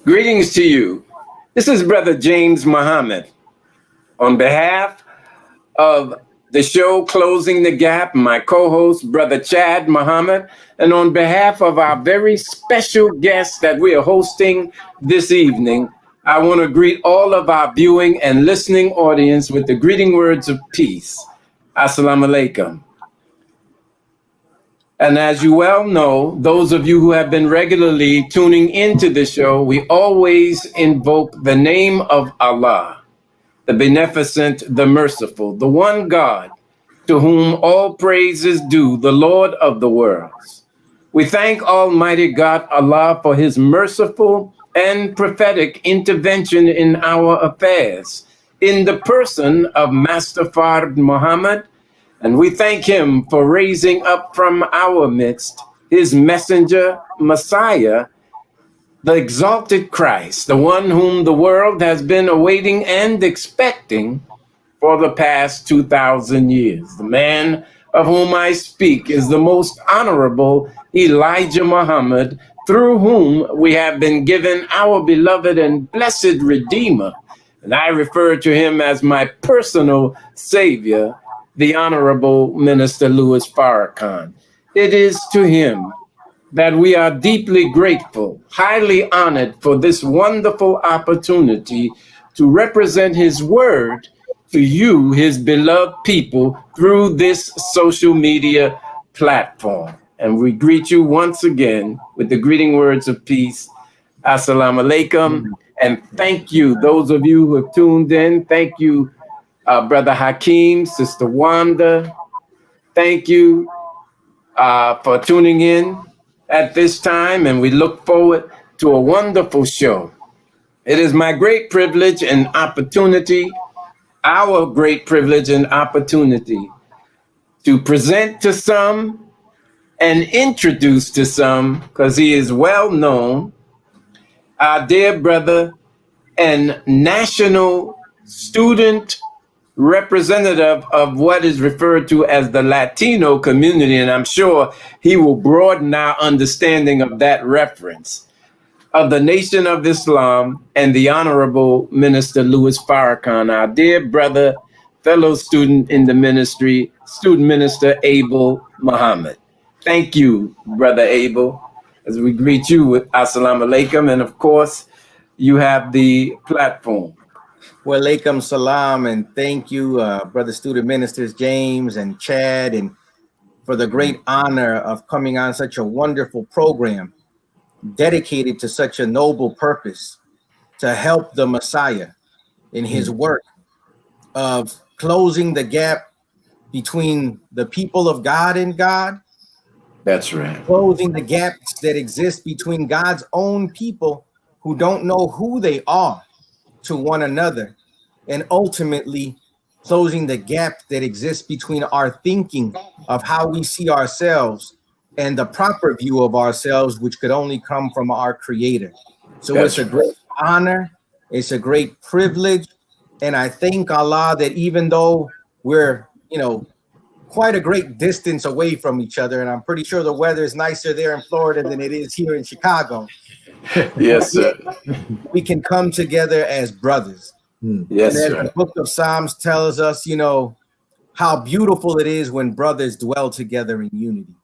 Greetings to you. This is Brother James Muhammad. On behalf of the show Closing the Gap, my co-host, Brother Chad Muhammad, and on behalf of our very special guests that we are hosting this evening, I want to greet all of our viewing and listening audience with the greeting words of peace. Assalamu alaikum. And as you well know, those of you who have been regularly tuning into the show, we always invoke the name of Allah, the Beneficent, the Merciful, the one God to whom all praise is due, the Lord of the worlds. We thank Almighty God Allah for his merciful and prophetic intervention in our affairs in the person of Master Fard Muhammad. And we thank him for raising up from our midst his messenger, Messiah, the exalted Christ, the one whom the world has been awaiting and expecting for the past 2,000 years. The man of whom I speak is the most honorable Elijah Muhammad, through whom we have been given our beloved and blessed Redeemer. And I refer to him as my personal Savior, the Honorable Minister Louis Farrakhan. It is to him that we are deeply grateful, highly honored for this wonderful opportunity to represent his word to you, his beloved people, through this social media platform. And we greet you once again with the greeting words of peace. Assalamu alaikum. And thank you, those of you who have tuned in. Thank you, Brother Hakeem, Sister Wanda. Thank you for tuning in at this time, and we look forward to a wonderful show. It is my great privilege and opportunity, our great privilege and opportunity, to present to some and introduce to some, because he is well known, our dear brother and national student representative of what is referred to as the Latino community, and I'm sure he will broaden our understanding of that reference, of the Nation of Islam, and the Honorable Minister Louis Farrakhan, our dear brother, fellow student in the ministry, Student Minister Abel Muhammad. Thank you, Brother Abel, as we greet you with Assalamu alaikum, and of course, you have the platform. Wa alaikum salam, and thank you, Brother Student Ministers James and Chad, and for the great honor of coming on such a wonderful program dedicated to such a noble purpose, to help the Messiah in his work of closing the gap between the people of God and God. That's right. Closing the gaps that exist between God's own people who don't know who they are to one another, and ultimately closing the gap that exists between our thinking of how we see ourselves and the proper view of ourselves, which could only come from our Creator. So it's a great honor, it's a great privilege, and I thank Allah that even though we're, quite a great distance away from each other, and I'm pretty sure the weather is nicer there in Florida than it is here in Chicago. Yes, sir. We can come together as brothers. Yes, and as sir. the book of Psalms tells us, how beautiful it is when brothers dwell together in unity.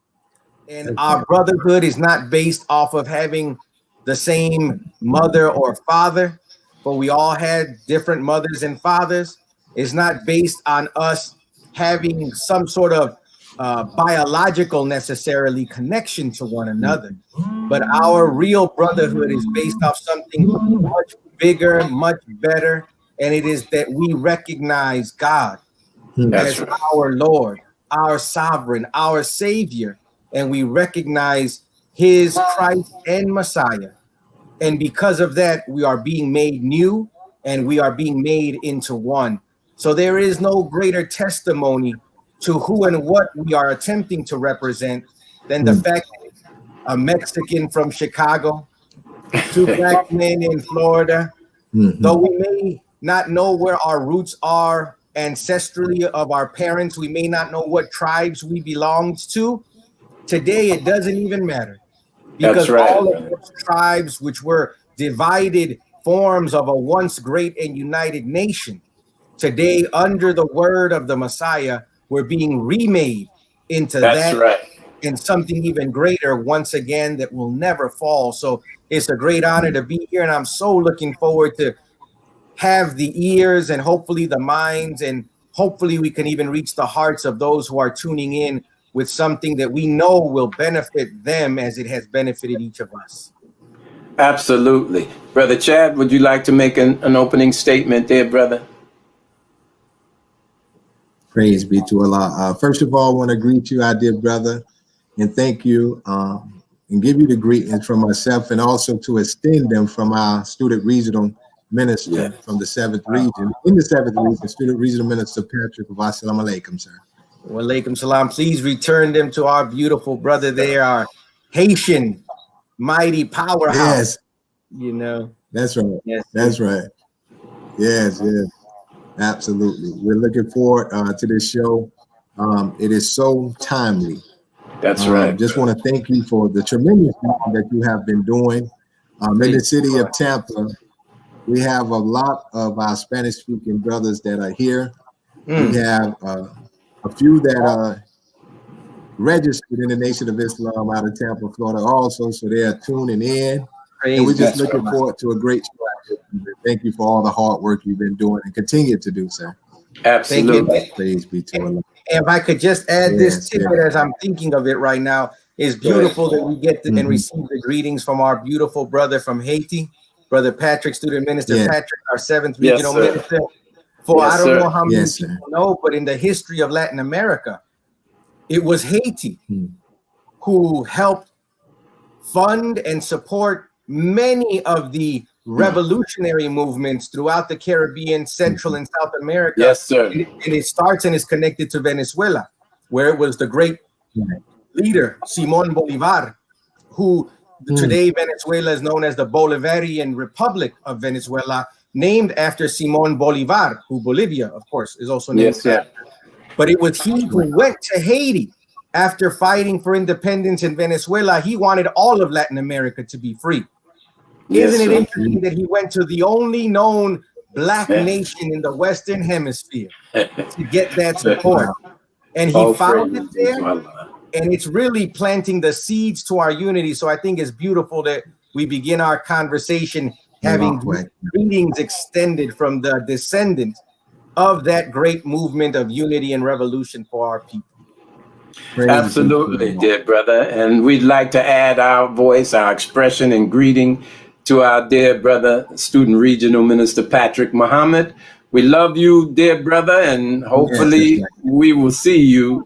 And our brotherhood is not based off of having the same mother or father, but we all had different mothers and fathers. It's not based on us having some sort of biological necessarily connection to one another, but our real brotherhood is based off something much bigger, much better, and it is that we recognize God as our Lord, our sovereign, our savior, and we recognize his Christ and Messiah. And because of that, we are being made new and we are being made into one. So there is no greater testimony to who and what we are attempting to represent than the fact that a Mexican from Chicago, two black men in Florida, though we may not know where our roots are ancestrally of our parents, we may not know what tribes we belonged to. Today, it doesn't even matter. Because all of those tribes, which were divided forms of a once great and united nation, today, under the word of the Messiah, we're being remade into that and something even greater once again that will never fall. So it's a great honor to be here, and I'm so looking forward to have the ears and hopefully the minds, and hopefully we can even reach the hearts of those who are tuning in with something that we know will benefit them as it has benefited each of us. Absolutely. Brother Chad, would you like to make an opening statement there, brother? Praise be to Allah. First of all, I want to greet you, our dear brother, and thank you and give you the greetings from myself, and also to extend them from our student regional minister from the 7th region. In the 7th region, student regional minister Patrick. Assalamu alaikum, sir. Wa alaikum salam. Please return them to our beautiful brother there, our Haitian mighty powerhouse. Yes. You know. That's right. Yes. That's right. Yes, yes. Absolutely. We're looking forward to this show. It is so timely. That's right. Just want to thank you for the tremendous work that you have been doing. In the city of Tampa, we have a lot of our Spanish-speaking brothers that are here. We have a few that are registered in the Nation of Islam out of Tampa, Florida also, so they are tuning in. And we're just looking forward to a great show. Thank you for all the hard work you've been doing and continue to do, sir. Absolutely. Praise be to Allah. And if I could just add this tidbit as I'm thinking of it right now, it's beautiful that we get to and receive the greetings from our beautiful brother from Haiti, Brother Patrick, student minister Patrick, our 7th regional minister. For I don't know how many people know, but in the history of Latin America, it was Haiti who helped fund and support many of the revolutionary movements throughout the Caribbean, Central and South America. Yes, sir. And it starts and is connected to Venezuela, where it was the great leader, Simón Bolívar, who today Venezuela is known as the Bolivarian Republic of Venezuela, named after Simón Bolívar, who Bolivia, of course, is also named after. But it was he who went to Haiti after fighting for independence in Venezuela. He wanted all of Latin America to be free. Isn't it interesting that he went to the only known black nation in the Western Hemisphere to get that support? And he found it there, and it's really planting the seeds to our unity. So I think it's beautiful that we begin our conversation having greetings extended from the descendant of that great movement of unity and revolution for our people. Absolutely, dear brother. And we'd like to add our voice, our expression and greeting to our dear brother, student regional minister Patrick Muhammad. We love you, dear brother, and hopefully we will see you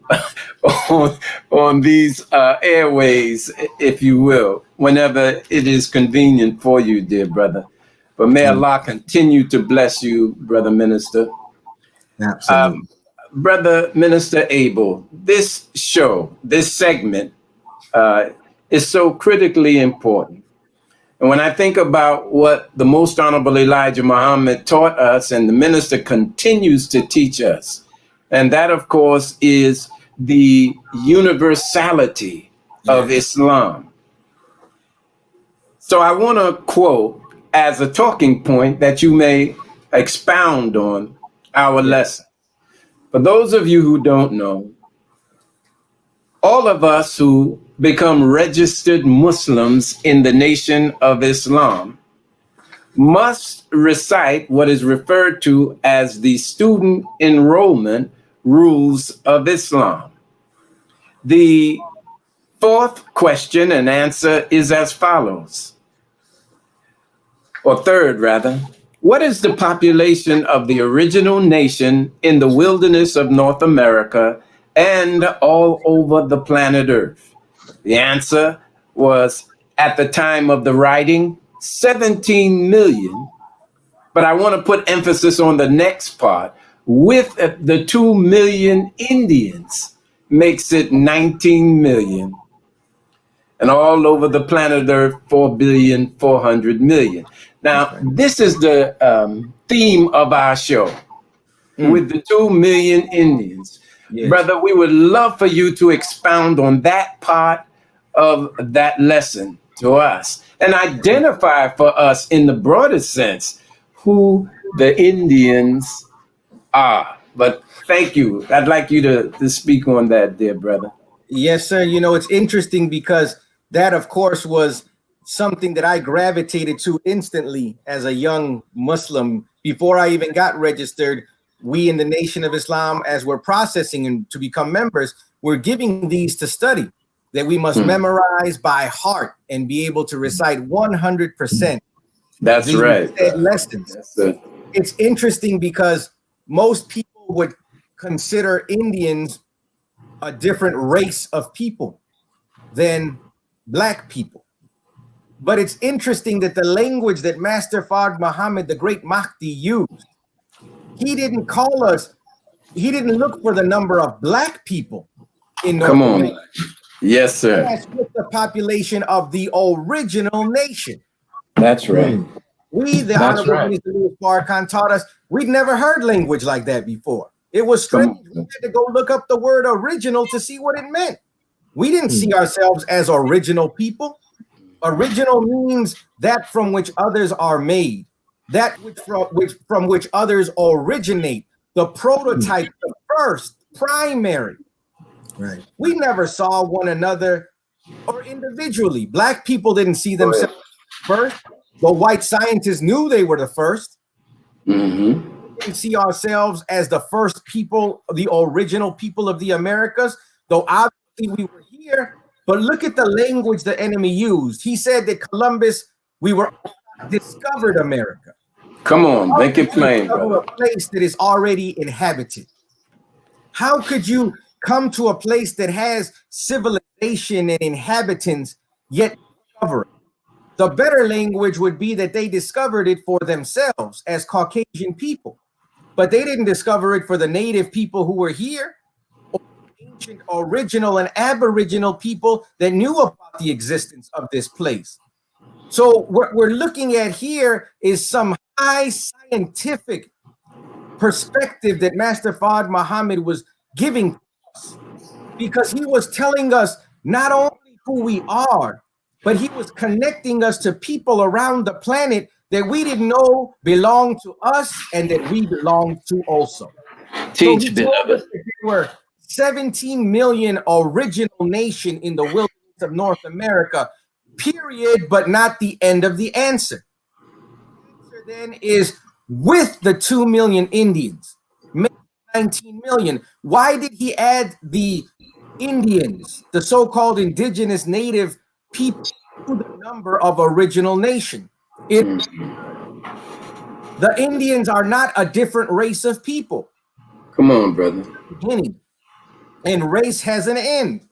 on these airways, if you will, whenever it is convenient for you, dear brother. But may Allah continue to bless you, brother minister. Absolutely. Brother Minister Abel, this show, this segment is so critically important. And when I think about what the Most Honorable Elijah Muhammad taught us, and the minister continues to teach us, and that, of course, is the universality of Islam. So I want to quote as a talking point that you may expound on our lesson. For those of you who don't know, all of us who become registered Muslims in the Nation of Islam must recite what is referred to as the student enrollment rules of Islam. The fourth question and answer is as follows, or third rather. What is the population of the original nation in the wilderness of North America and all over the planet Earth? The answer was, at the time of the writing, 17 million. But I want to put emphasis on the next part. With the 2 million Indians makes it 19 million. And all over the planet Earth, 4,400,000,000. Now, this is the theme of our show. With the 2 million Indians. Yes. Brother, we would love for you to expound on that part of that lesson to us and identify for us in the broadest sense who the Indians are. But thank you. I'd like you to speak on that, dear brother. Yes, sir. You know, it's interesting because that, of course, was something that I gravitated to instantly as a young Muslim. Before I even got registered, we in the Nation of Islam, as we're processing and to become members, we're giving these to study that we must memorize by heart and be able to recite 100%. That's right. Lessons. It's interesting because most people would consider Indians a different race of people than black people. But it's interesting that the language that Master Fard Muhammad, the great Mahdi, used, he didn't call us, he didn't look for the number of black people in North America. Yes, sir. That's with the population of the original nation. That's right. We, the Honorable Minister Louis Farrakhan, taught us we'd never heard language like that before. It was strange. We had to go look up the word original to see what it meant. We didn't see ourselves as original people. Original means that from which others are made, that from which others originate, the prototype, the first, primary. Right. We never saw one another or individually. Black people didn't see themselves first. The white scientists knew they were the first. We didn't see ourselves as the first people, the original people of the Americas, though obviously we were here. But look at the language the enemy used. He said that Columbus, we were discovered America. Come on, make it plain, brother. A place that is already inhabited. How could you come to a place that has civilization and inhabitants yet discover it? The better language would be that they discovered it for themselves as Caucasian people, but they didn't discover it for the native people who were here, or ancient, original, and aboriginal people that knew about the existence of this place. So what we're looking at here is some high scientific perspective that Master Fard Muhammad was giving us, because he was telling us not only who we are, but he was connecting us to people around the planet that we didn't know belonged to us and that we belonged to also. Teach, beloved. There were 17 million original nation in the wilderness of North America, period, but not the end of the answer. The answer then is with the 2 million Indians, 19 million. Why did he add the Indians, the so-called indigenous native people, to the number of original nation? The Indians are not a different race of people. Come on, brother. Beginning, and race has an end.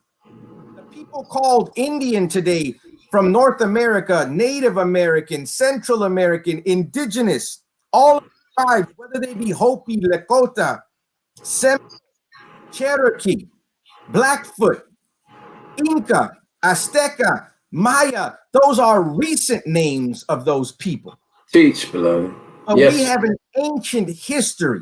The people called Indian today from North America, Native American, Central American, indigenous, all tribes, whether they be Hopi, Lakota, Seminole, Cherokee, Blackfoot, Inca, Azteca, Maya, those are recent names of those people. Teach, beloved. But we have an ancient history.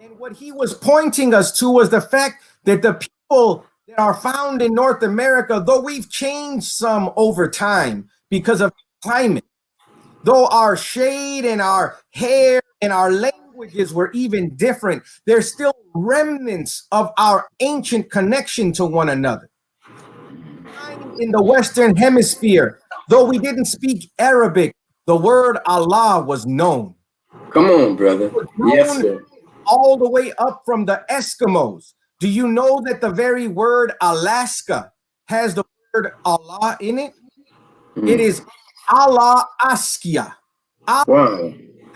And what he was pointing us to was the fact that the people that are found in North America, though we've changed some over time because of climate, though our shade and our hair and our languages were even different, there's still remnants of our ancient connection to one another. In the Western Hemisphere, though we didn't speak Arabic, the word Allah was known. Come on, brother. Yes, sir. All the way up from the Eskimos. Do you know that the very word Alaska has the word Allah in it? It is Allah Askia. Wow.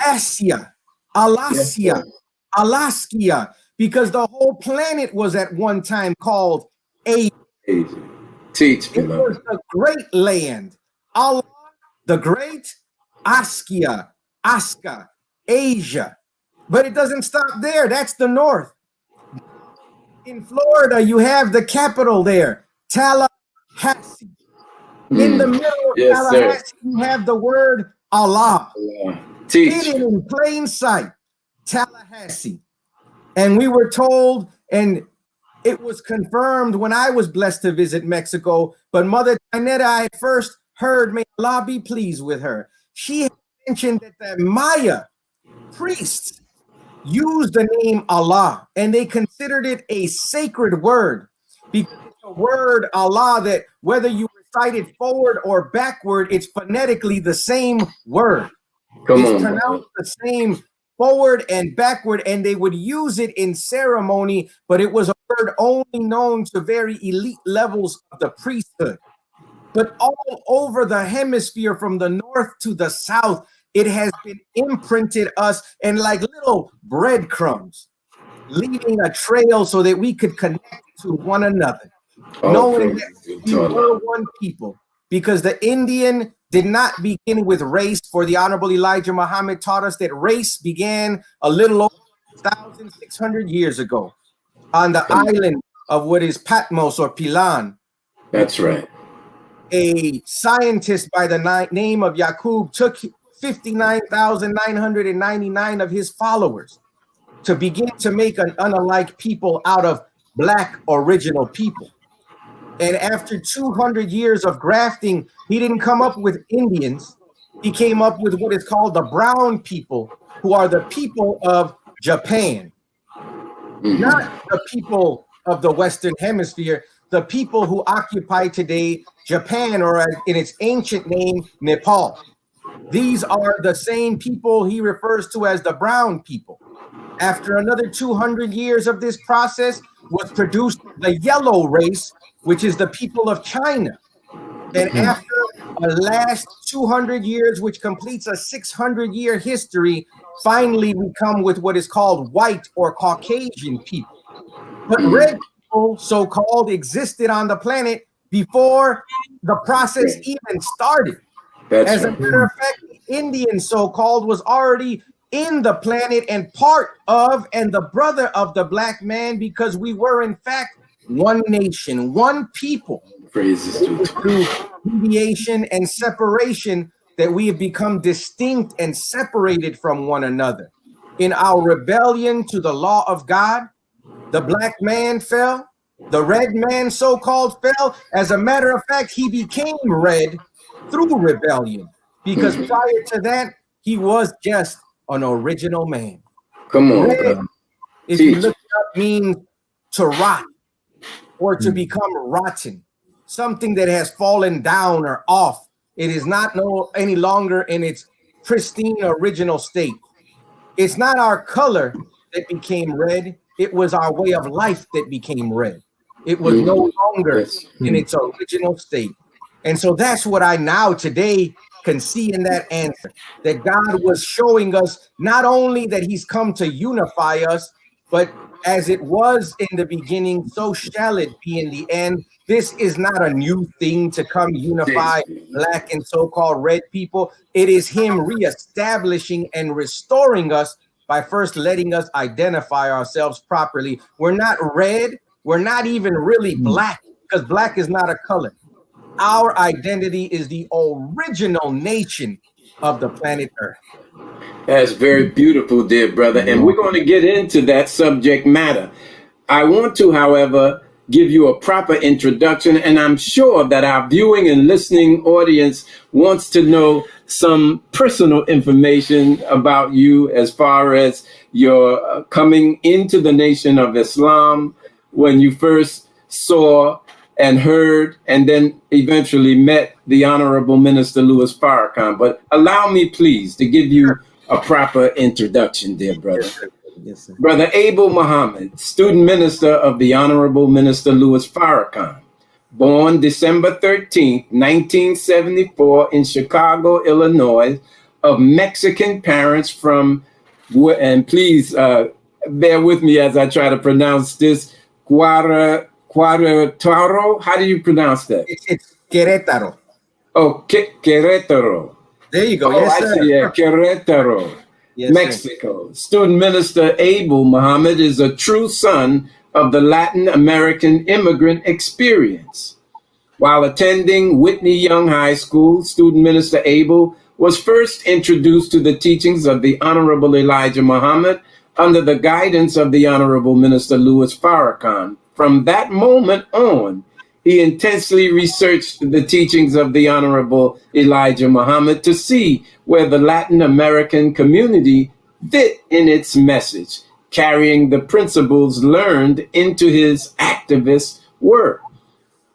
Asia. Alaskia. Yes, Alaskia. because the whole planet was at one time called Asia. Teach, It was the great land. Allah, the great, Askia, Aska, Asia. But it doesn't stop there. That's the north. In Florida, you have the capital there, Tallahassee. In the middle of Tallahassee, you have the word Allah. Hidden in plain sight, Tallahassee. And we were told, and it was confirmed when I was blessed to visit Mexico, but Mother Taineta, I first heard, may Allah be pleased with her, she had mentioned that the Maya priests used the name Allah, and they considered it a sacred word, because it's a word, Allah, that whether you recite it forward or backward, it's phonetically the same word. It's pronounced the same forward and backward, and they would use it in ceremony, but it was a word only known to very elite levels of the priesthood. But all over the hemisphere, from the north to the south, it has been imprinted us, and like little breadcrumbs, leaving a trail so that we could connect to one another, knowing that we were one people, because the Indian did not begin with race, for the Honorable Elijah Muhammad taught us that race began a little over 1,600 years ago on the island of what is Patmos or Pilan. That's right. A scientist by the name of Yaqub took 59,999 of his followers to begin to make an unalike people out of black original people. And after 200 years of grafting, he didn't come up with Indians. He came up with what is called the brown people, who are the people of Japan, not the people of the Western Hemisphere, the people who occupy today Japan, or in its ancient name, Nepal. These are the same people he refers to as the brown people. After another 200 years of this process was produced the yellow race, which is the people of China. And after a last 200 years, which completes a 600-year history, finally we come with what is called white or Caucasian people. But red people, so-called, existed on the planet before the process even started. As a matter of fact, the Indian, so-called, was already in the planet and part of and the brother of the black man, because we were in fact one nation, one people. Through deviation and separation that we have become distinct and separated from one another. In our rebellion to the law of God, the black man fell, the red man, so-called, fell. As a matter of fact, he became red through rebellion, because prior to that, he was just an original man. Come on. Red, if you look it up, means to rot or to become rotten, something that has fallen down or off. It is not any longer in its pristine original state. It's not our color that became red. It was our way of life that became red. It was no longer in its original state. And so that's what I now today can see in that answer, that God was showing us not only that he's come to unify us, but as it was in the beginning, so shall it be in the end. This is not a new thing to come unify black and so-called red people. It is him reestablishing and restoring us by first letting us identify ourselves properly. We're not red. We're not even really black, because black is not a color. Our identity is the original nation of the planet Earth. That's very beautiful, dear brother. And we're going to get into that subject matter. I want to, however, give you a proper introduction, and I'm sure that our viewing and listening audience wants to know some personal information about you, as far as your coming into the Nation of Islam, when you first saw and heard, and then eventually met the Honorable Minister Louis Farrakhan. But allow me, please, to give you a proper introduction, dear brother. Yes, sir. Brother Abel Muhammad, student minister of the Honorable Minister Louis Farrakhan, born December 13th, 1974 in Chicago, Illinois, of Mexican parents from, and please bear with me as I try to pronounce this. Querétaro. How do you pronounce that? It's Querétaro. Oh, Querétaro. There you go. Oh, Yes, I sir. see. Yeah, Querétaro, Yes, Mexico. Student minister Abel Muhammad is a true son of the Latin American immigrant experience. While attending Whitney Young High School, student minister Abel was first introduced to the teachings of the Honorable Elijah Muhammad under the guidance of the Honorable Minister Louis Farrakhan. From that moment on, he intensely researched the teachings of the Honorable Elijah Muhammad to see where the Latin American community fit in its message, carrying the principles learned into his activist work.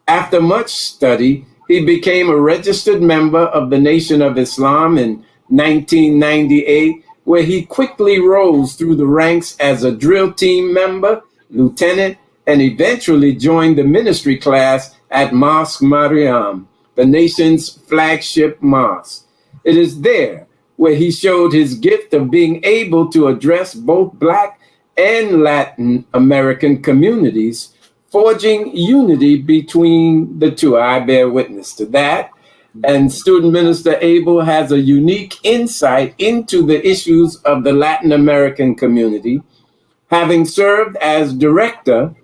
After much study, he became a registered member of the Nation of Islam in 1998, where he quickly rose through the ranks as a drill team member, lieutenant, and eventually joined the ministry class at Mosque Mariam, the nation's flagship mosque. It is there where he showed his gift of being able to address both Black and Latin American communities, forging unity between the two. I bear witness to that. And student minister Abel has a unique insight into the issues of the Latin American community, having served as director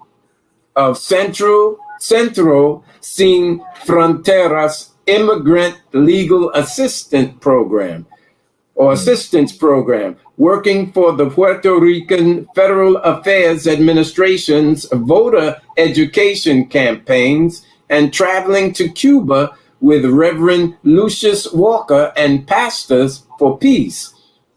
of Centro Sin Fronteras Immigrant Legal Assistant Program, or Assistance Program, working for the Puerto Rican Federal Affairs Administration's voter education campaigns, and traveling to Cuba with Reverend Lucius Walker and Pastors for Peace,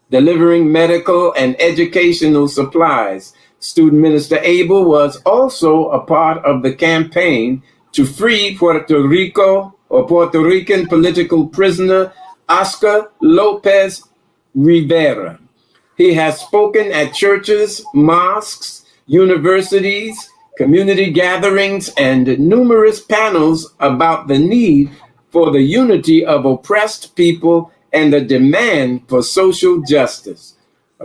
delivering medical and educational supplies. Student minister Abel was also a part of the campaign to free Puerto Rican political prisoner Oscar Lopez Rivera. He has spoken at churches, mosques, universities, community gatherings, and numerous panels about the need for the unity of oppressed people and the demand for social justice.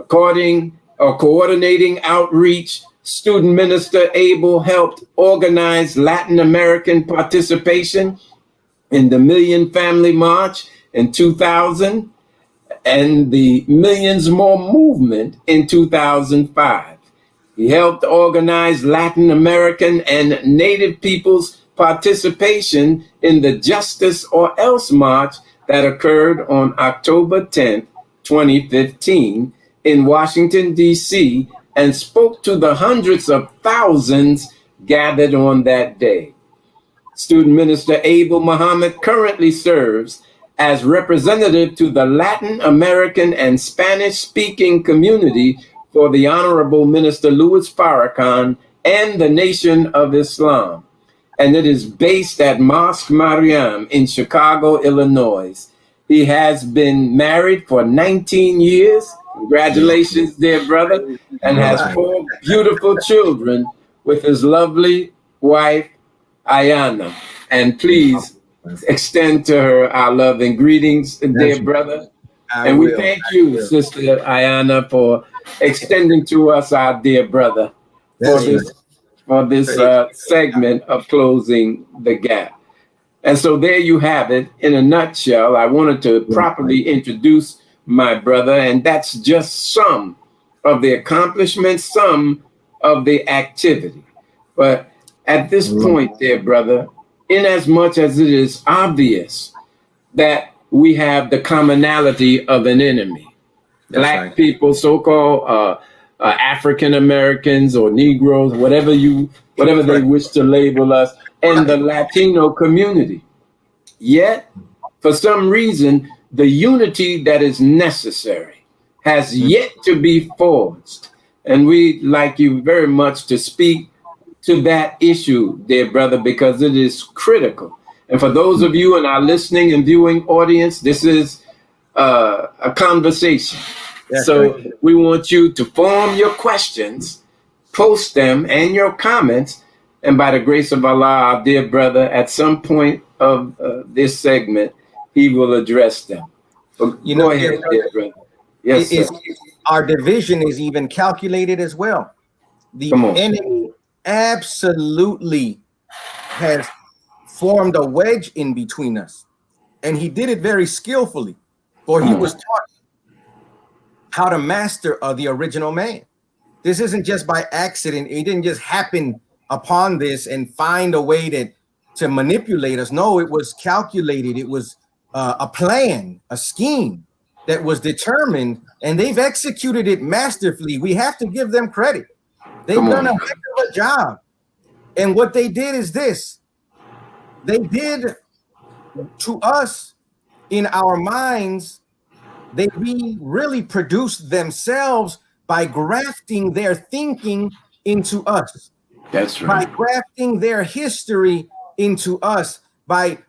Coordinating outreach, student minister Abel helped organize Latin American participation in the Million Family March in 2000 and the Millions More movement in 2005. He helped organize Latin American and Native peoples' participation in the Justice or Else March that occurred on October 10th, 2015 in Washington, D.C., and spoke to the hundreds of thousands gathered on that day. Student minister Abel Muhammad currently serves as representative to the Latin American and Spanish-speaking community for the Honorable Minister Louis Farrakhan and the Nation of Islam. And it is based at Mosque Mariam in Chicago, Illinois. He has been married for 19 years. Congratulations, dear brother, and has 4 beautiful children with his lovely wife, Ayana. And please extend to her our love and greetings, dear brother. And we thank you, Sister Ayana, for extending to us our dear brother for this segment of Closing the Gap. And so there you have it. In a nutshell, I wanted to properly introduce my brother, and that's just some of the accomplishments, some of the activity. But at this point, dear brother, in as much as it is obvious that we have the commonality of an enemy, Black people, so-called African Americans or Negroes, whatever they wish to label us, and the Latino community. Yet, for some reason, the unity that is necessary has yet to be forged. And we'd like you very much to speak to that issue, dear brother, because it is critical. And for those of you in our listening and viewing audience, this is a conversation. So we want you to form your questions, post them and your comments, and by the grace of Allah, our dear brother, at some point of this segment, he will address them. But go ahead, dear brother. Yes, sir. our division is even calculated as well. The enemy absolutely has formed a wedge in between us, and he did it very skillfully, for he was taught how to master the original man. This isn't just by accident. He didn't just happen upon this and find a way to manipulate us. No, it was calculated. It was a plan, a scheme that was determined, and they've executed it masterfully. We have to give them credit. They've done a heck of a job. And what they did is this. They did to us in our minds, they really produced themselves by grafting their thinking into us. That's right. By grafting their history into us, by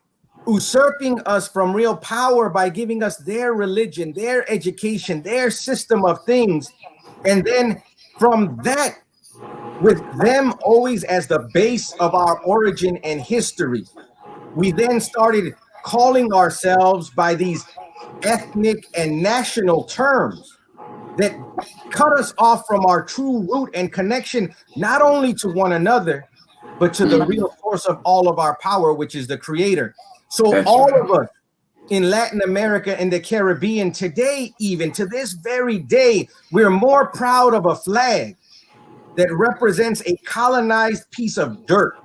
usurping us from real power, by giving us their religion, their education, their system of things. And then from that, with them always as the base of our origin and history, we then started calling ourselves by these ethnic and national terms that cut us off from our true root and connection, not only to one another, but to the real source of all of our power, which is the Creator. So that's all right. Of us in Latin America and the Caribbean today, even to this very day, we're more proud of a flag that represents a colonized piece of dirt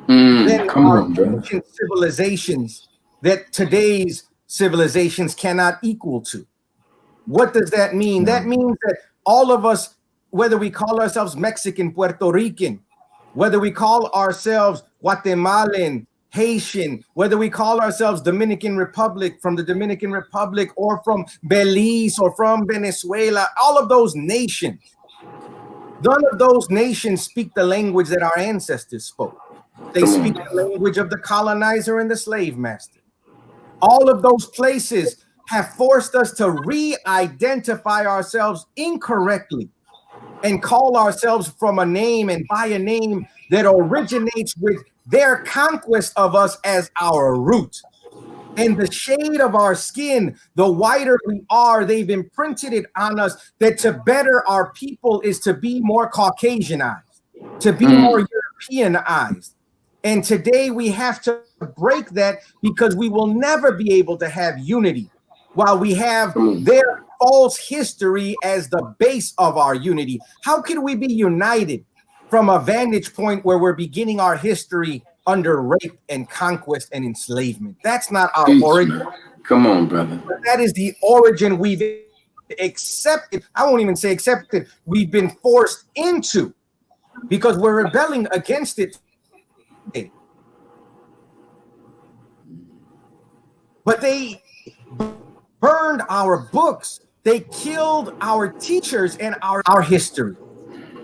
than our ancient civilizations that today's civilizations cannot equal to. What does that mean? That means that all of us, whether we call ourselves Mexican, Puerto Rican, whether we call ourselves Guatemalan, Haitian, whether we call ourselves Dominican Republic, from the Dominican Republic, or from Belize, or from Venezuela, all of those nations, none of those nations speak the language that our ancestors spoke. They speak the language of the colonizer and the slave master. All of those places have forced us to re-identify ourselves incorrectly and call ourselves from a name and by a name that originates with their conquest of us as our root. And the shade of our skin, the whiter we are, they've imprinted it on us that to better our people is to be more Caucasianized, to be more Europeanized. And today we have to break that, because we will never be able to have unity while we have their false history as the base of our unity. How can we be united from a vantage point where we're beginning our history under rape and conquest and enslavement? That's not our origin. Man. Come on, brother. But that is the origin we've accepted. I won't even say accepted. We've been forced into, because we're rebelling against it. But they burned our books. They killed our teachers and our history.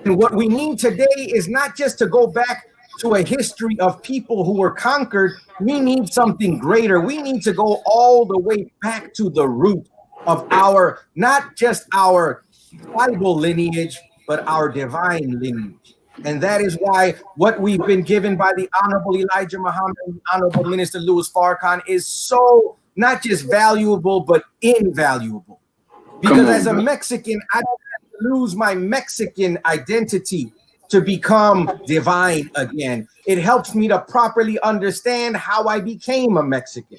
And what we need today is not just to go back to a history of people who were conquered. We need something greater. We need to go all the way back to the root of our, not just our tribal lineage, but our divine lineage. And that is why what we've been given by the Honorable Elijah Muhammad, Honorable Minister Louis Farrakhan, is so not just valuable, but invaluable. Because as a Mexican, I don't have to lose my Mexican identity to become divine again. It helps me to properly understand how I became a Mexican.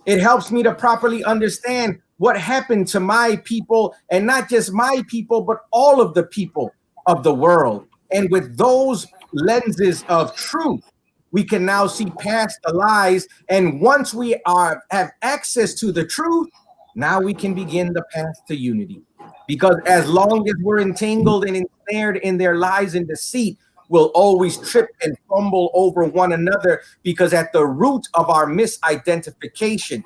It helps me to properly understand what happened to my people, and not just my people, but all of the people of the world. And with those lenses of truth, we can now see past the lies. And once we have access to the truth, now we can begin the path to unity. Because as long as we're entangled and ensnared in their lies and deceit, we'll always trip and fumble over one another. Because at the root of our misidentification,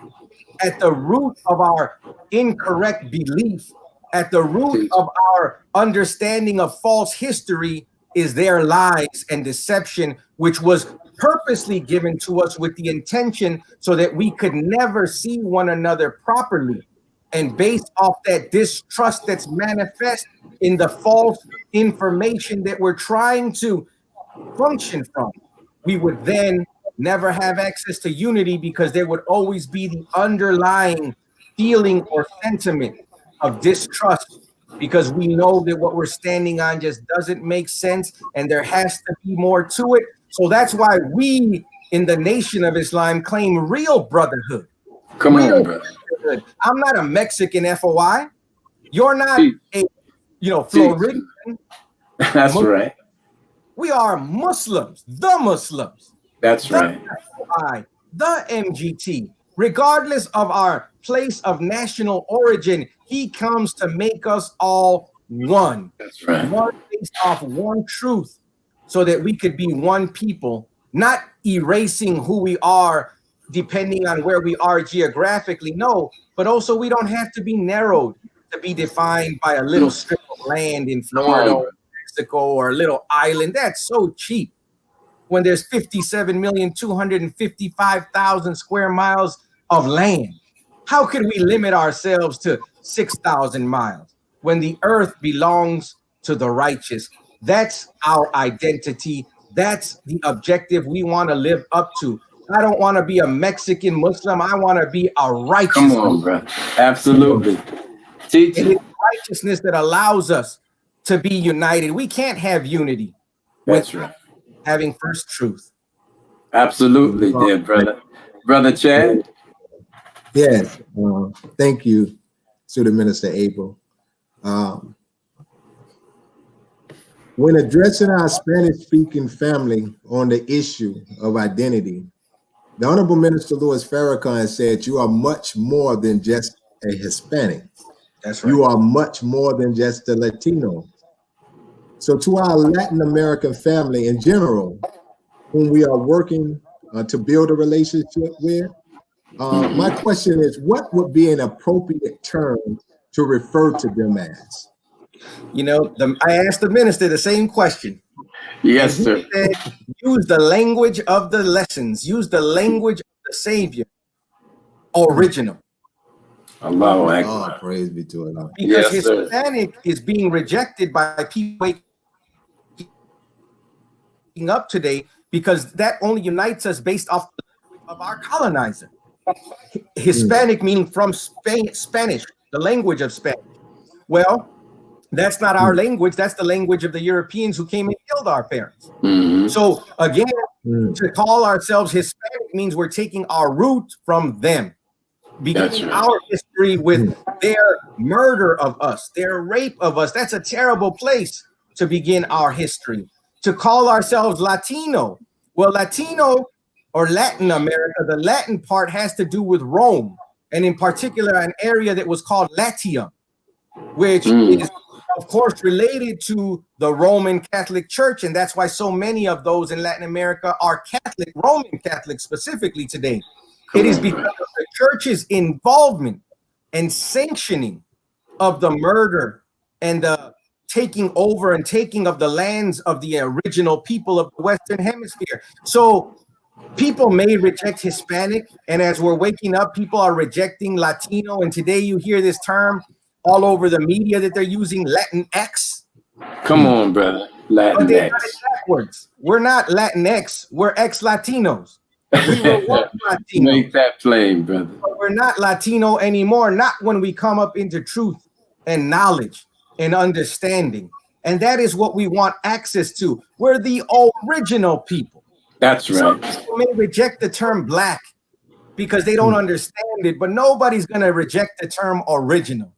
at the root of our incorrect belief, at the root of our understanding of false history, is their lies and deception, which was purposely given to us with the intention so that we could never see one another properly. And based off that distrust that's manifest in the false information that we're trying to function from, we would then never have access to unity, because there would always be the underlying feeling or sentiment of distrust because we know that what we're standing on just doesn't make sense, and there has to be more to it. So that's why we in the Nation of Islam claim real brotherhood. Come real on, brother. brotherhood. I'm not a Mexican FOI. You're not a Floridian. That's right. We are Muslims, the Muslims. That's the right. FOI, the MGT. Regardless of our place of national origin, he comes to make us all one. That's right. One based off one truth, so that we could be one people, not erasing who we are depending on where we are geographically. No, but also we don't have to be narrowed to be defined by a little strip of land in Florida or Mexico or a little island. That's so cheap when there's 57,255,000 square miles of land. How could we limit ourselves to 6,000 miles when the earth belongs to the righteous? That's our identity. That's the objective we want to live up to. I don't want to be a Mexican Muslim. I want to be a righteous Come on, brother. Absolutely. Teach it it. is righteousness that allows us to be united. We can't have unity That's right. having first truth. Absolutely, dear brother. Brother Chad? Yes, thank you, Student Minister Abel. When addressing our Spanish-speaking family on the issue of identity, the Honorable Minister Louis Farrakhan said, "You are much more than just a Hispanic. That's right. You are much more than just a Latino." So to our Latin American family in general, whom we are working to build a relationship with, my question is, what would be an appropriate term to refer to them as? I asked the minister the same question. Yes, He sir. said, use the language of the lessons, use the language of the Savior, original. Allahu Akbar. Oh, praise be to Allah. Because Yes, sir. Hispanic is being rejected by people waking up today, because that only unites us based off the language of our colonizer. Hispanic meaning from Spanish, the language of Spanish. Well, that's not our language. That's the language of the Europeans who came and killed our parents. So again, to call ourselves Hispanic means we're taking our root from them, beginning our history with their murder of us, their rape of us. That's a terrible place to begin our history. To call ourselves Latino, well, Latino or Latin America, the Latin part has to do with Rome, and in particular an area that was called Latium, which is of course related to the Roman Catholic Church, and that's why so many of those in Latin America are Catholic, Roman Catholic specifically today. It is because of the church's involvement and sanctioning of the murder and the taking over and taking of the lands of the original people of the Western Hemisphere. So people may reject Hispanic, and as we're waking up, people are rejecting Latino, and today you hear this term all over the media that they're using, Latinx. Come on, brother. But they Latinx. got it backwards. We're not Latinx, we're ex-Latinos. We were once Latino. Make that plain, brother. But we're not Latino anymore, not when we come up into truth and knowledge and understanding. And that is what we want access to. We're the original people. That's Some right. people may reject the term black because they don't understand it, but nobody's going to reject the term original.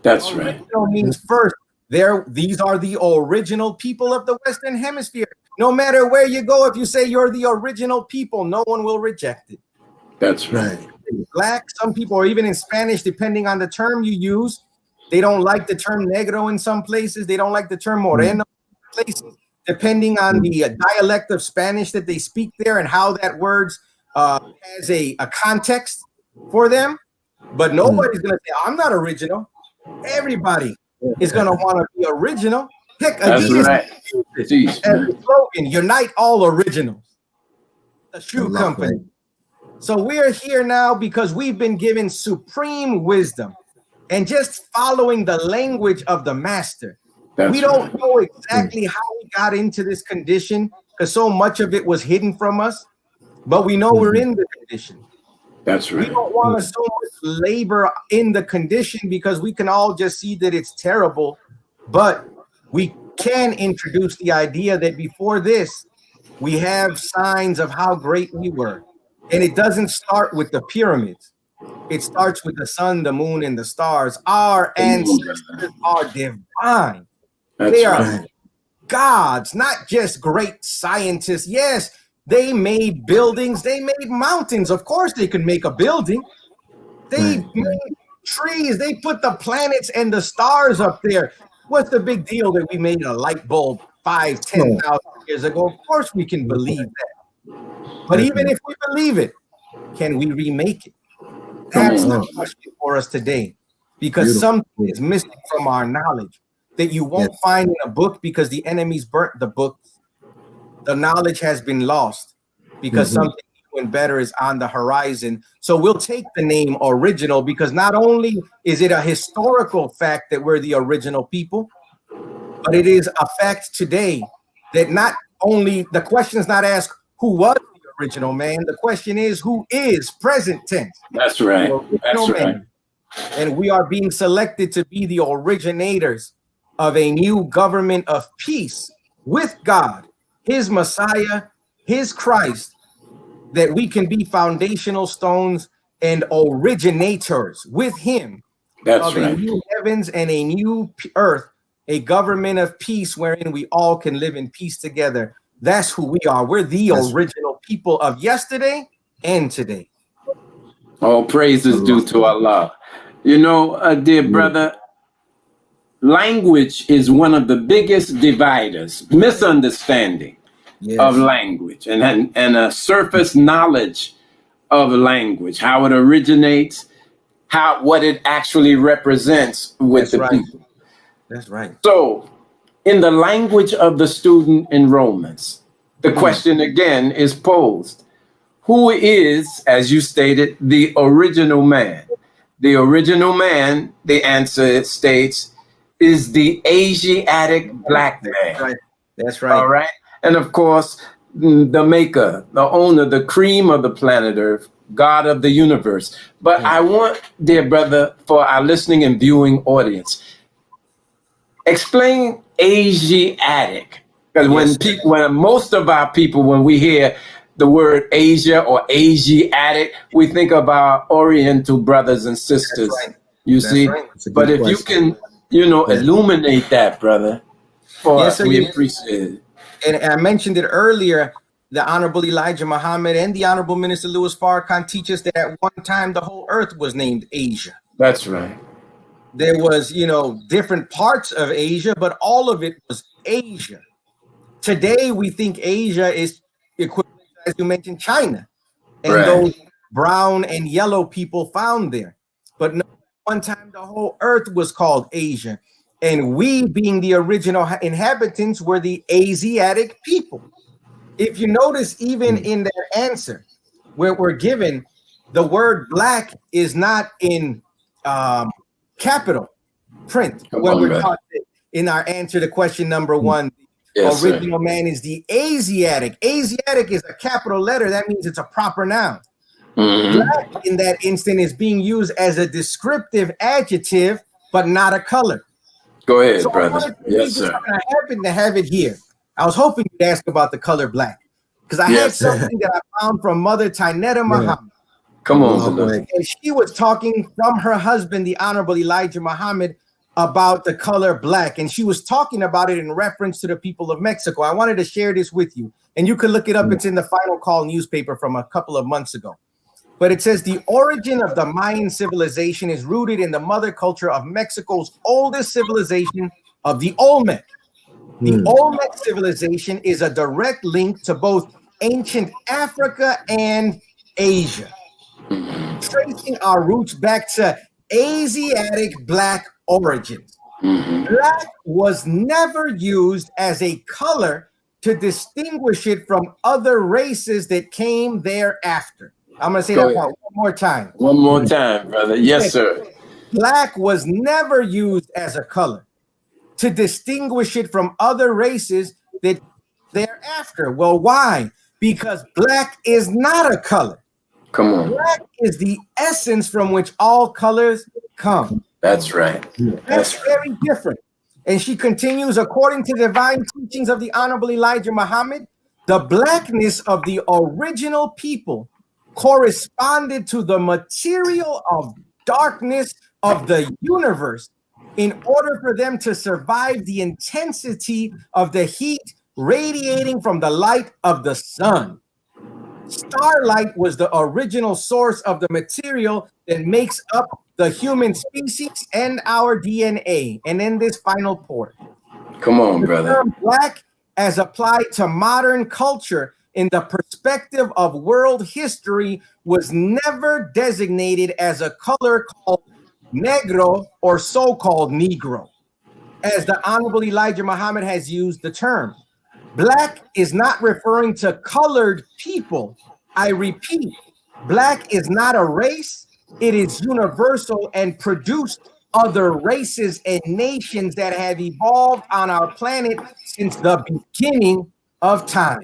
That's right. Original means first. These are the original people of the Western Hemisphere. No matter where you go, if you say you're the original people, no one will reject it. That's right. Black, some people, or even in Spanish, depending on the term you use, they don't like the term negro in some places. They don't like the term moreno in places, depending on the dialect of Spanish that they speak there and how that word has a context for them. But nobody's going to say, I'm not original. Everybody is going to want to be original. Heck, That's Adidas right. as Jeez, the slogan, unite all originals. The shoe company. So we're here now because we've been given supreme wisdom and just following the language of the master. We don't know exactly how we got into this condition because so much of it was hidden from us, but we know we're in the condition. That's right. We don't want to so much labor in the condition because we can all just see that it's terrible But we can introduce the idea that before this, we have signs of how great we were. And it doesn't start with the pyramids. It starts with the sun, the moon, and the stars. Our ancestors are divine. They are gods, not just great scientists. Yes, they made buildings, they made mountains. Of course, they could make a building. They made trees, they put the planets and the stars up there. What's the big deal that we made a light bulb 5,000-10,000 years ago? Of course, we can believe that. But even if we believe it, can we remake it? That's the question for us today, because something is missing from our knowledge that you won't find in a book because the enemies burnt the book. The knowledge has been lost because something new and better is on the horizon. So we'll take the name original because not only is it a historical fact that we're the original people, but it is a fact today that not only the question is not asked who was the original man, the question is who is present tense. That's right. That's right. And we are being selected to be the originators of a new government of peace with God, his Messiah, his Christ, that we can be foundational stones and originators with him of a new heavens and a new earth, a government of peace wherein we all can live in peace together. That's who we are. We're the original people of yesterday and today. All praise is due to Allah. You know, dear brother, language is one of the biggest dividers, misunderstanding of language and a surface knowledge of language, how it originates, what it actually represents with the people. That's right. So in the language of the student enrollments, the question again is posed. Who is, as you stated, the original man? The original man, the answer states, is the Asiatic black man. Right. That's right. All right. And of course, the maker, the owner, the cream of the planet Earth, God of the universe. But I want, dear brother, for our listening and viewing audience, explain Asiatic. Because when most of our people, when we hear the word Asia or Asiatic, we think of our Oriental brothers and sisters. You see? But if you can, illuminate that, brother, for us, we appreciate it. And I mentioned it earlier, the Honorable Elijah Muhammad and the Honorable Minister Louis Farrakhan teach us that at one time the whole earth was named Asia. That's right. There was, different parts of Asia, but all of it was Asia. Today, we think Asia is equivalent, as you mentioned, China, and those brown and yellow people found there. But no, one time the whole earth was called Asia. And we, being the original inhabitants, were the Asiatic people. If you notice, even in their answer, where we're given, the word black is not in capital print. When we're taught it in our answer to question number one, original man is the Asiatic. Asiatic is a capital letter. That means it's a proper noun. Black in that instant is being used as a descriptive adjective, but not a color. Go ahead, brother. Yes, sir. I happen to have it here. I was hoping you'd ask about the color black because I had something that I found from Mother Tainetta Muhammad. Come on, and she was talking from her husband, the Honorable Elijah Muhammad, about the color black, and she was talking about it in reference to the people of Mexico. I wanted to share this with you, and you can look it up. It's in the Final Call newspaper from a couple of months ago. But it says the origin of the Mayan civilization is rooted in the mother culture of Mexico's oldest civilization of the Olmec. The Olmec civilization is a direct link to both ancient Africa and Asia, tracing our roots back to Asiatic black origins. Black was never used as a color to distinguish it from other races that came thereafter. I'm going to say that one more time. One more time, brother. Yes, sir. Black was never used as a color to distinguish it from other races that thereafter. Well, why? Because black is not a color. Come on. Black is the essence from which all colors come. That's right. That's very different. And she continues, according to divine teachings of the Honorable Elijah Muhammad, the blackness of the original people corresponded to the material of darkness of the universe in order for them to survive the intensity of the heat radiating from the light of the sun. Starlight was the original source of the material that makes up the human species and our DNA. And in this final part, Come on, the brother. term black, as applied to modern culture in the perspective of world history, was never designated as a color called negro or so-called Negro, as the Honorable Elijah Muhammad has used the term. Black is not referring to colored people. I repeat, black is not a race. It is universal and produced other races and nations that have evolved on our planet since the beginning of time.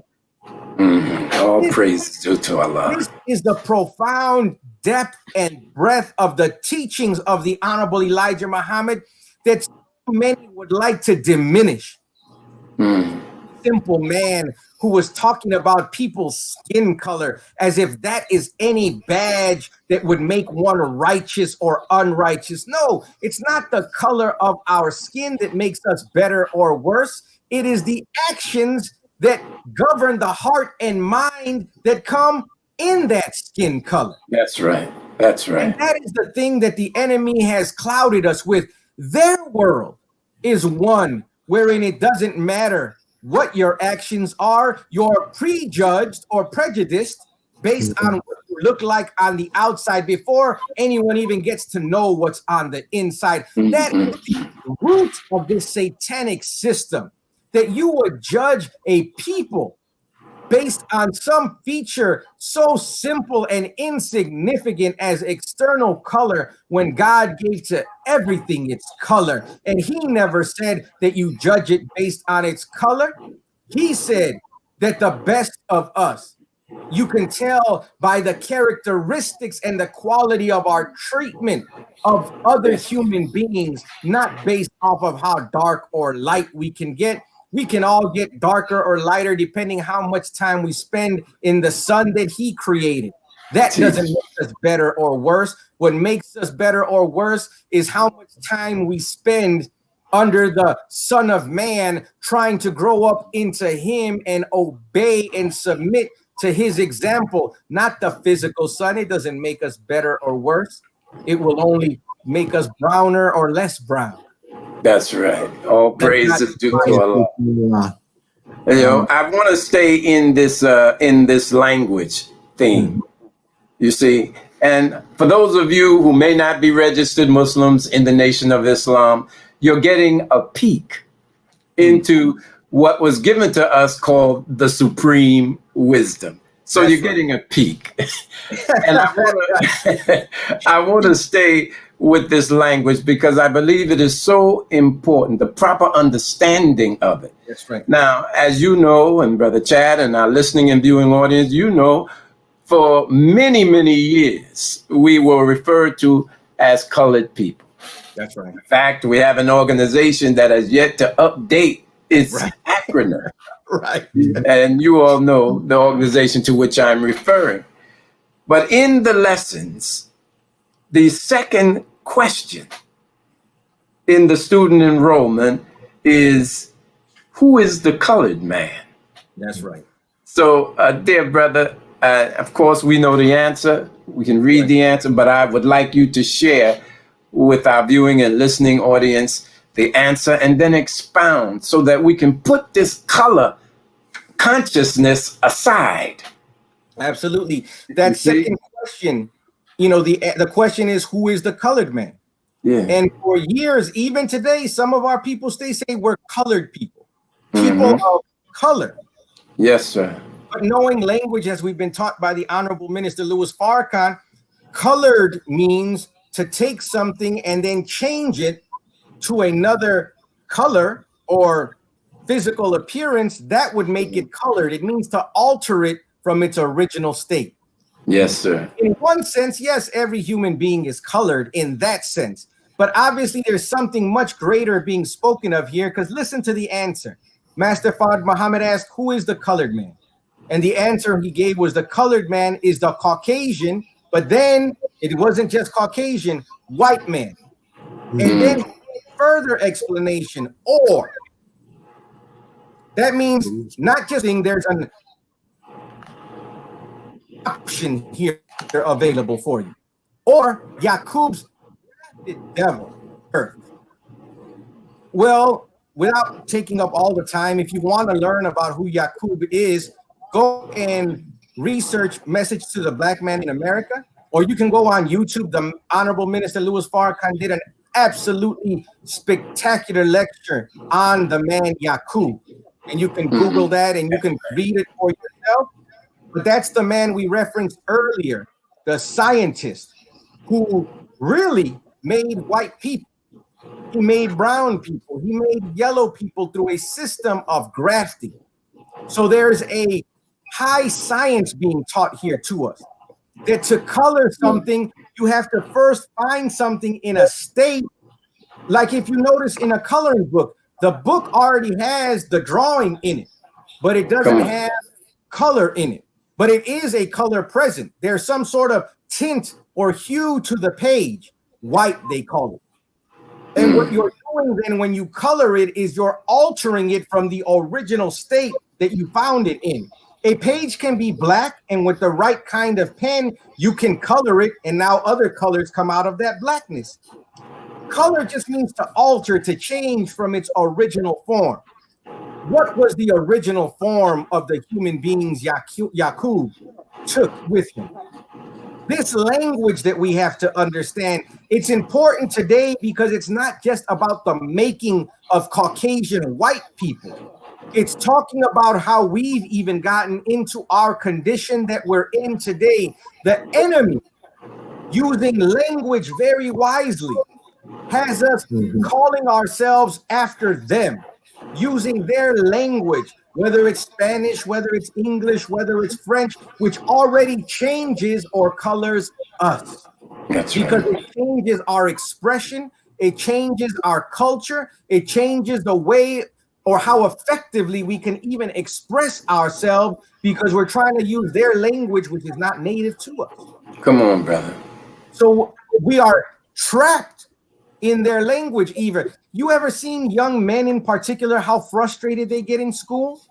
All praise due to Allah. This is the profound depth and breadth of the teachings of the Honorable Elijah Muhammad that so many would like to diminish. Simple man who was talking about people's skin color as if that is any badge that would make one righteous or unrighteous. No, it's not the color of our skin that makes us better or worse. It is the actions that govern the heart and mind that come in that skin color. That's right. That's right. And that is the thing that the enemy has clouded us with. Their world is one wherein it doesn't matter what your actions are. You're prejudged or prejudiced based on what you look like on the outside before anyone even gets to know what's on the inside. That is the root of this satanic system, that you would judge a people based on some feature so simple and insignificant as external color, when God gave to everything its color. And he never said that you judge it based on its color. He said that the best of us, you can tell by the characteristics and the quality of our treatment of other human beings, not based off of how dark or light we can get. We can all get darker or lighter depending how much time we spend in the sun that he created. That doesn't make us better or worse. What makes us better or worse is how much time we spend under the Son of Man, trying to grow up into him and obey and submit to his example, not the physical sun. It doesn't make us better or worse. It will only make us browner or less brown. That's right. All praise is due to Allah. You know, I want to stay in this language theme. You see, and for those of you who may not be registered Muslims in the Nation of Islam, you're getting a peek into what was given to us called the supreme wisdom. So you're getting a peek. And I want to stay with this language because I believe it is so important, the proper understanding of it. That's right. Now, as you know, and Brother Chad and our listening and viewing audience, you know, for many, many years, we were referred to as colored people. That's right. In fact, we have an organization that has yet to update its acronym. Right. And you all know the organization to which I'm referring. But in the lessons, the second question in the student enrollment is, who is the colored man? That's right. So, dear brother, of course, we know the answer. We can read the answer, but I would like you to share with our viewing and listening audience the answer and then expound so that we can put this color consciousness aside. Absolutely. That second question, you know, the question is, who is the colored man? Yeah. And for years, even today, some of our people say we're colored people, people of color. Yes, sir. But knowing language, as we've been taught by the Honorable Minister Louis Farrakhan, colored means to take something and then change it to another color or physical appearance that would make it colored. It means to alter it from its original state. Yes, sir. In one sense, yes, every human being is colored in that sense. But obviously there's something much greater being spoken of here, because listen to the answer. Master Fard Muhammad asked, who is the colored man? And the answer he gave was the colored man is the Caucasian, but then it wasn't just Caucasian, white man. And then further explanation, or. That means not just there's an option here available for you. Or Yaqub's devil, earth. Well, without taking up all the time, if you want to learn about who Yaqub is, go and research Message to the Black Man in America, or you can go on YouTube. The Honorable Minister Louis Farrakhan did an absolutely spectacular lecture on the man Yaqub. And you can Google that and you can read it for yourself. But that's the man we referenced earlier, the scientist who really made white people. He made brown people. He made yellow people through a system of grafting. So there's a high science being taught here to us, that to color something, you have to first find something in a state. Like if you notice in a coloring book, the book already has the drawing in it, but it doesn't have color in it. But it is a color present. There's some sort of tint or hue to the page. White, they call it. And what you're doing then when you color it is you're altering it from the original state that you found it in. A page can be black, and with the right kind of pen, you can color it, and now other colors come out of that blackness. Color just means to alter, to change from its original form. What was the original form of the human beings Yaqub took with him? This language that we have to understand, it's important today because it's not just about the making of Caucasian white people. It's talking about how we've even gotten into our condition that we're in today. The enemy, using language very wisely, has us calling ourselves after them, using their language, whether it's Spanish, whether it's English, whether it's French, which already changes or colors us. That's because right. it changes our expression, it changes our culture, it changes the way or how effectively we can even express ourselves, because we're trying to use their language, which is not native to us. Come on, brother. So we are trapped in their language. Even you ever seen young men in particular, how frustrated they get in school?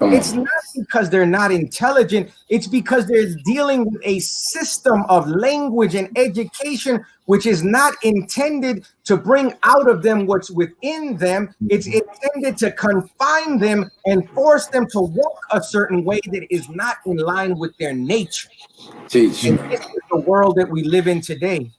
It's not because they're not intelligent. It's because they're dealing with a system of language and education which is not intended to bring out of them what's within them. It's intended to confine them and force them to walk a certain way that is not in line with their nature. Teach. And this is the world that we live in today.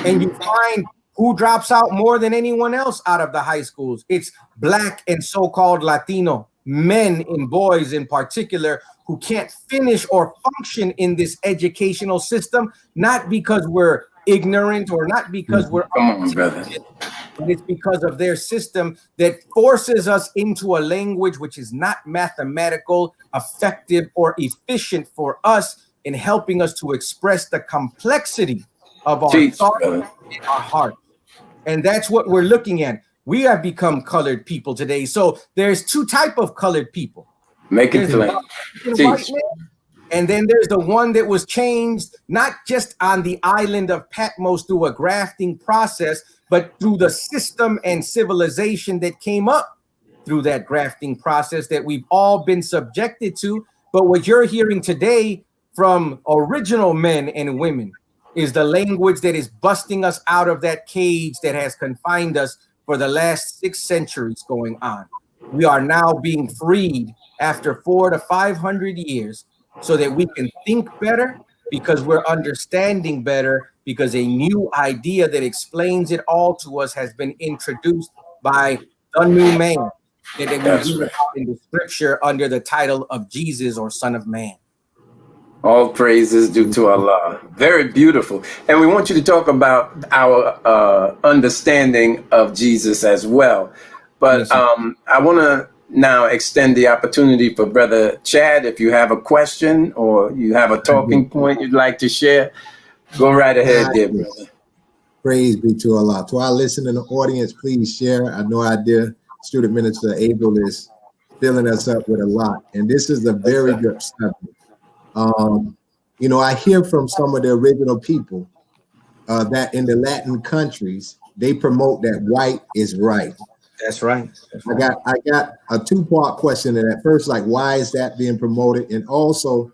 And you find who drops out more than anyone else out of the high schools. It's Black and so-called Latino men and boys in particular who can't finish or function in this educational system, not because we're ignorant or not because we're but it's because of their system that forces us into a language which is not mathematical, effective, or efficient for us in helping us to express the complexity of our thoughts and our heart. And that's what we're looking at. We have become colored people today. So there's two types of colored people. Make it plain. And then there's the one that was changed, not just on the island of Patmos through a grafting process, but through the system and civilization that came up through that grafting process that we've all been subjected to. But what you're hearing today from original men and women is the language that is busting us out of that cage that has confined us for the last 6 centuries going on. We are now being freed after 400 to 500 years so that we can think better, because we're understanding better, because a new idea that explains it all to us has been introduced by the new man that we read in the scripture under the title of Jesus, or Son of Man. All praises due to Allah. Very beautiful. And we want you to talk about our understanding of Jesus as well. But I want to now extend the opportunity for Brother Chad. If you have a question or you have a talking point you'd like to share, go right ahead, dear brother. Praise be to Allah. To our listening audience, please share. I know our dear student minister Abel is filling us up with a lot, and this is a very good subject. You know, I hear from some of the original people that in the Latin countries they promote that white is right. That's right. That's right. I got a two-part question to that. First, like, why is that being promoted, and also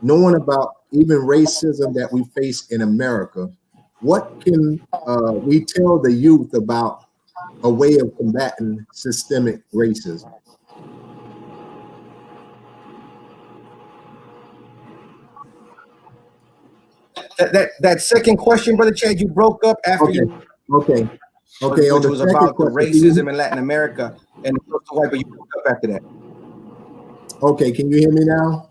knowing about even racism that we face in America. What can we tell the youth about a way of combating systemic racism? That second question, Brother Chad, you broke up after you. Okay. Which was about the racism in Latin America and the white, but you broke up after that. Okay, can you hear me now?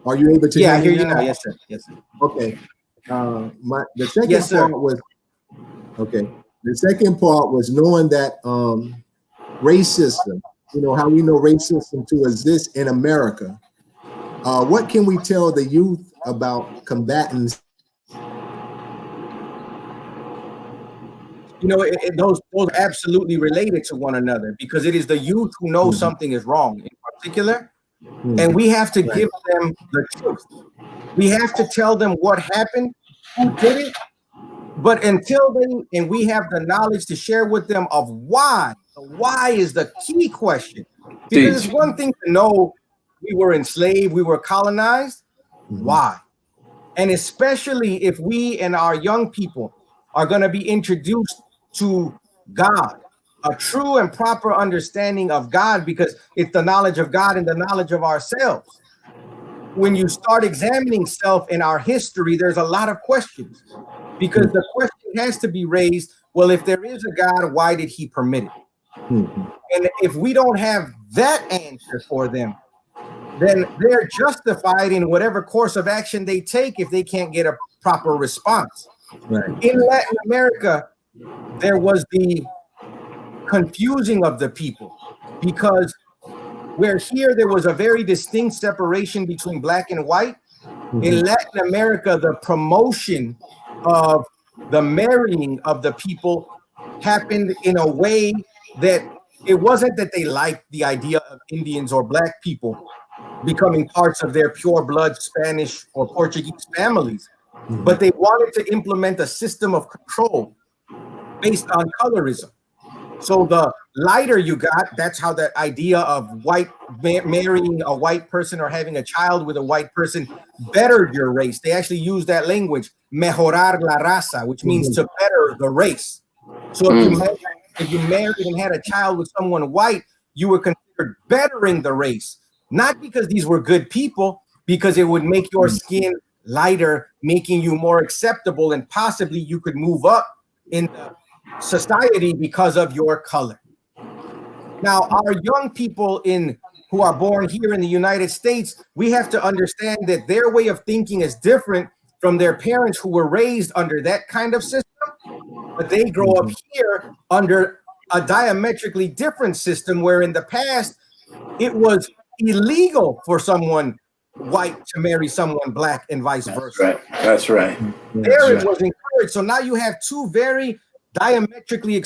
Are you able to? Yeah, I hear you now. Yes, sir. Yes, sir. Okay. The second part was okay. The second part was knowing that racism. You know how we know racism to exist in America. What can we tell the youth about combating? You know, those are absolutely related to one another because it is the youth who know something is wrong in particular, and we have to give them the truth. We have to tell them what happened, who did it, but until then, and we have the knowledge to share with them of why. Why is the key question. Because it's one thing to know we were enslaved, we were colonized. Why? And especially if we and our young people are going to be introduced to God, a true and proper understanding of God, because it's the knowledge of God and the knowledge of ourselves. When you start examining self in our history, there's a lot of questions because the question has to be raised. Well, if there is a God, why did he permit it? And if we don't have that answer for them, then they're justified in whatever course of action they take if they can't get a proper response. In Latin America, there was the confusing of the people because where here there was a very distinct separation between black and white. In Latin America, the promotion of the marrying of the people happened in a way that it wasn't that they liked the idea of Indians or black people becoming parts of their pure blood Spanish or Portuguese families, but they wanted to implement a system of control based on colorism. So the lighter you got, that's how the idea of white marrying a white person or having a child with a white person bettered your race. They actually use that language, mejorar la raza, which means to better the race. So if you married and had a child with someone white, you were considered bettering the race. Not because these were good people, because it would make your skin lighter, making you more acceptable, and possibly you could move up in the society because of your color. Now, our young people who are born here in the United States, we have to understand that their way of thinking is different from their parents who were raised under that kind of system, but they grow up here under a diametrically different system where in the past it was illegal for someone white to marry someone black and vice versa. That's right. There it was encouraged. So now you have two very diametrically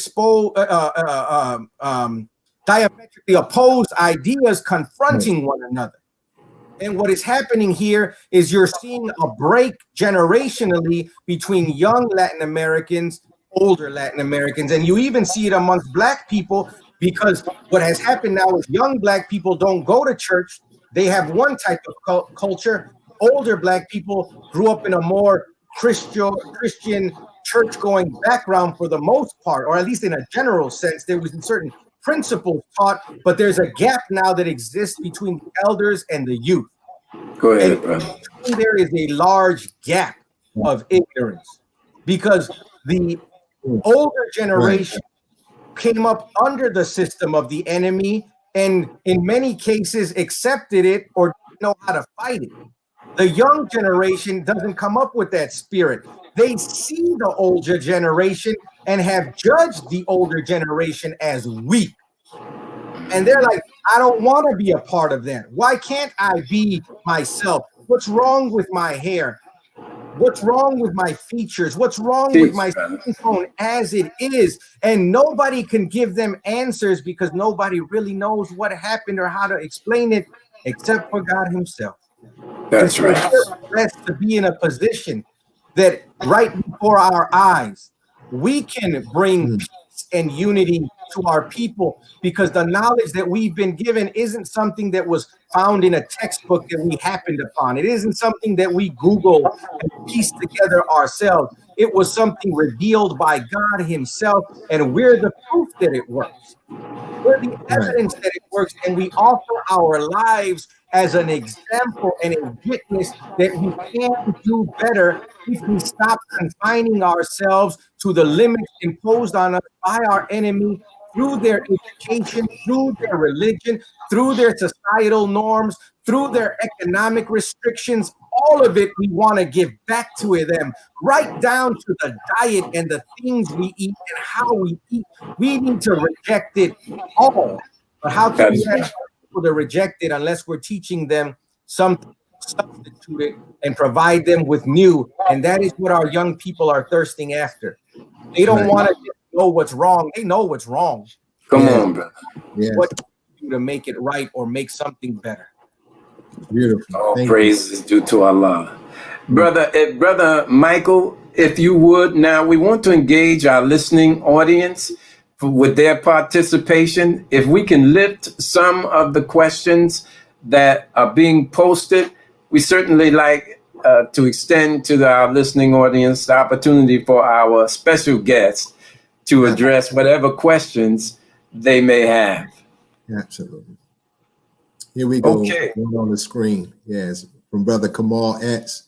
opposed ideas confronting one another. And what is happening here is you're seeing a break generationally between young Latin Americans, older Latin Americans, and you even see it amongst black people, because what has happened now is young black people don't go to church. They have one type of culture. Older black people grew up in a more Christian church-going background for the most part, or at least in a general sense. There was certain principles taught, but there's a gap now that exists between the elders and the youth. Go ahead, brother. There is a large gap of ignorance because the older generation came up under the system of the enemy and in many cases accepted it or didn't know how to fight it. The young generation doesn't come up with that spirit. They see the older generation and have judged the older generation as weak. And they're like, I don't want to be a part of that. Why can't I be myself? What's wrong with my hair? What's wrong with my features? What's wrong with my skin tone as it is? And nobody can give them answers because nobody really knows what happened or how to explain it except for God himself. That's And so right. we're blessed to be in a position that right before our eyes, we can bring peace and unity to our people, because the knowledge that we've been given isn't something that was found in a textbook that we happened upon. It isn't something that we Googled and pieced together ourselves. It was something revealed by God himself, and we're the proof that it works. We're the evidence that it works, and we offer our lives as an example and a witness that we can do better if we stop confining ourselves to the limits imposed on us by our enemy through their education, through their religion, through their societal norms, through their economic restrictions. All of it we want to give back to them, right down to the diet and the things we eat and how we eat. We need to reject it all. But how can we have people to reject it unless we're teaching them something, substitute it, and provide them with new? And that is what our young people are thirsting after. They don't want to know what's wrong. They know what's wrong. Come on, brother. What can we do to make it right or make something better? Beautiful. All praise is due to Allah. Brother Michael, if you would, now we want to engage our listening audience with their participation. If we can lift some of the questions that are being posted, we certainly like to extend to our listening audience the opportunity for our special guests to address whatever questions they may have. Absolutely. Here we go. Okay. On the screen. Yes, from Brother Kamal X.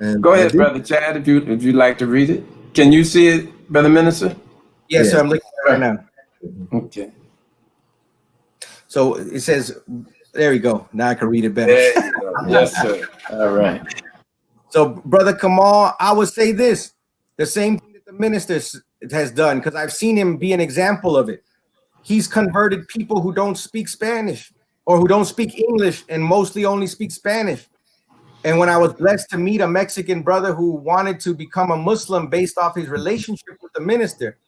And go ahead, Brother Chad, if you'd like to read it. Can you see it, Brother Minister? Yes, sir, I'm looking at it right now. Okay. So it says, there we go. Now I can read it better. There you go. Yes, sir. All right. So, Brother Kamal, I would say this, the same thing that the minister has done, because I've seen him be an example of it. He's converted people who don't speak Spanish or who don't speak English and mostly only speak Spanish. And when I was blessed to meet a Mexican brother who wanted to become a Muslim based off his relationship with the minister,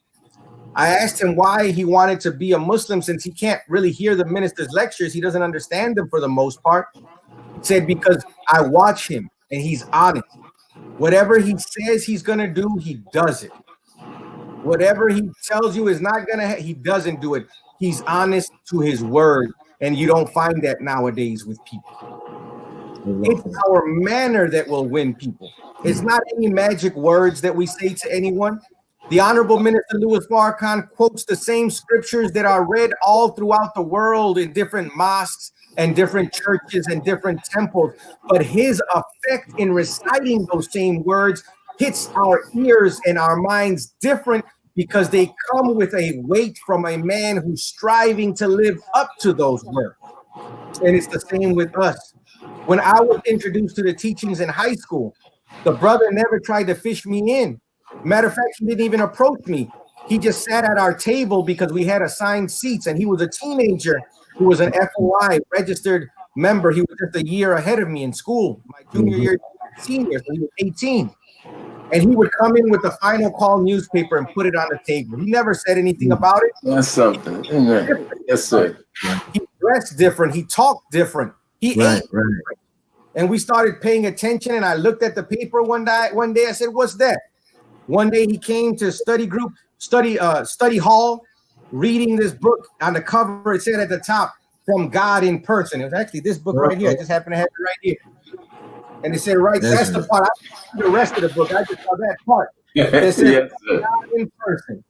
I asked him why he wanted to be a Muslim since he can't really hear the minister's lectures. He doesn't understand them for the most part. He said, because I watch him and he's honest. Whatever he says he's going to do, he does it. Whatever he tells you is not going to, he doesn't do it. He's honest to his word. And you don't find that nowadays with people. It's our manner that will win people. It's not any magic words that we say to anyone. The Honorable Minister Louis Farrakhan quotes the same scriptures that are read all throughout the world in different mosques and different churches and different temples. But his effect in reciting those same words hits our ears and our minds different because they come with a weight from a man who's striving to live up to those words. And it's the same with us. When I was introduced to the teachings in high school, the brother never tried to fish me in. Matter of fact, he didn't even approach me. He just sat at our table because we had assigned seats, and he was a teenager who was an FOI registered member. He was just a year ahead of me in school, my junior year, senior, so he was 18. And he would come in with the Final Call newspaper and put it on the table. He never said anything about it. That's something. Yes, sir. He dressed different. He talked different. He ate different. And we started paying attention, and I looked at the paper one day. I said, what's that? One day he came to study hall, reading this book. On the cover, it said at the top, From God in Person. It was actually this book right here. I just happened to have it right here. And it said, that's the part. I didn't see the rest of the book. I just saw that part. It said, Yes, God in Person.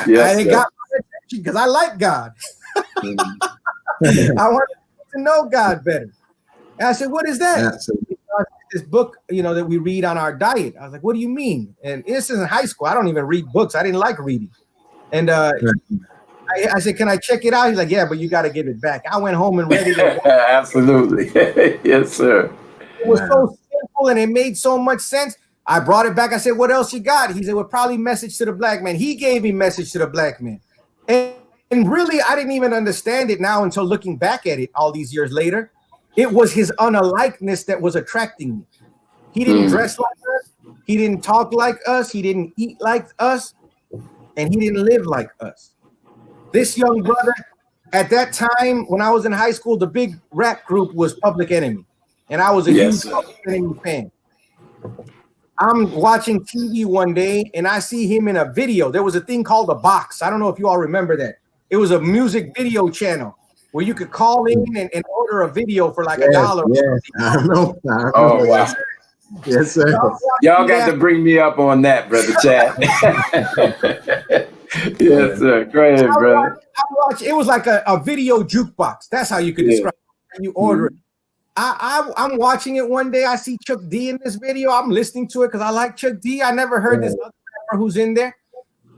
Yes, and it got my attention because I like God. I wanted to know God better. And I said, what is that? This book, that we read on our diet. I was like, what do you mean? And this is in high school. I don't even read books. I didn't like reading. And I said, can I check it out? He's like, yeah, but you got to give it back. I went home and read it. Absolutely. Yes, sir. It was so simple and it made so much sense. I brought it back. I said, what else you got? He said, well, probably Message to the Black Man. He gave me Message to the Black Man. And really, I didn't even understand it now until looking back at it all these years later. It was his unalikeness that was attracting me. He didn't dress like us. He didn't talk like us. He didn't eat like us. And he didn't live like us. This young brother, at that time, when I was in high school, the big rap group was Public Enemy. And I was a huge Public Enemy fan. I'm watching TV one day and I see him in a video. There was a thing called a box. I don't know if you all remember that. It was a music video channel where you could call in and order a video for like $1. Yeah, I know. Oh, wow. Yes, sir. Y'all got to bring me up on that, Brother Chad. Yes, sir. Go ahead, brother. It was like a video jukebox. That's how you could describe it. And you order it. I'm watching it one day. I see Chuck D in this video. I'm listening to it because I like Chuck D. I never heard this other rapper who's in there.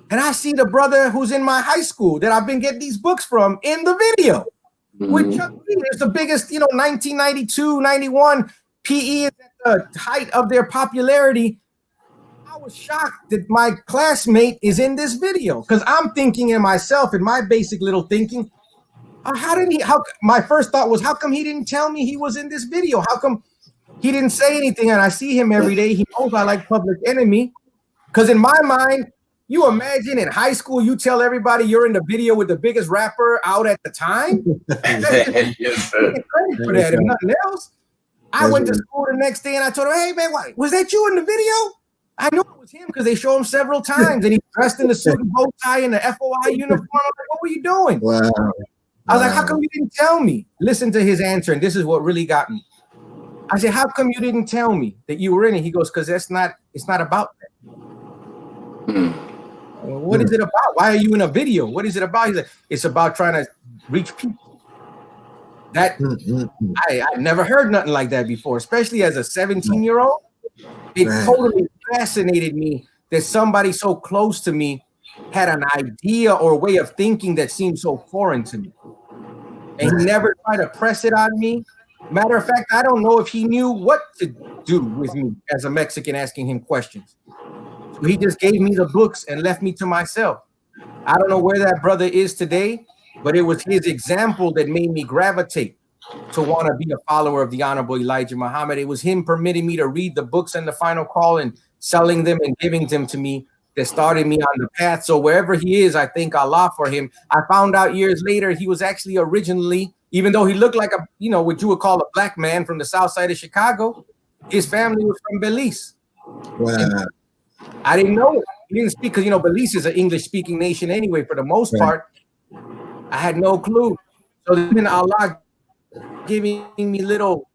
And I see the brother who's in my high school that I've been getting these books from in the video. With Chuck D. It's the biggest, 1992, 91 PE is at the height of their popularity. I was shocked that my classmate is in this video because I'm thinking in myself, in my basic little thinking, my first thought was, how come he didn't tell me he was in this video? How come he didn't say anything? And I see him every day. He knows I like Public Enemy. Because in my mind, you imagine in high school, you tell everybody you're in the video with the biggest rapper out at the time? Yes, sir. For that, if nothing else. I went to school the next day and I told him, hey, man, was that you in the video? I knew it was him because they show him several times. And he dressed in the suit and bow tie and the FOI uniform. I'm like, what were you doing? Wow. I was like, how come you didn't tell me? Listen to his answer, and this is what really got me. I said, how come you didn't tell me that you were in it? He goes, because it's not about that. Well, what is it about? Why are you in a video? What is it about? He's like, it's about trying to reach people. That I never heard nothing like that before, especially as a 17-year-old. It totally fascinated me that somebody so close to me had an idea or way of thinking that seemed so foreign to me. And he never tried to press it on me. Matter of fact, I don't know if he knew what to do with me as a Mexican asking him questions. So he just gave me the books and left me to myself. I don't know where that brother is today, but it was his example that made me gravitate to want to be a follower of the Honorable Elijah Muhammad. It was him permitting me to read the books in the Final Call and selling them and giving them to me that started me on the path. So wherever he is, I thank Allah for him. I found out years later he was actually originally, even though he looked like what you would call a black man from the south side of Chicago, his family was from Belize. Wow. I didn't know it. He didn't speak because Belize is an English-speaking nation anyway, for the most part. I had no clue. So then Allah giving me little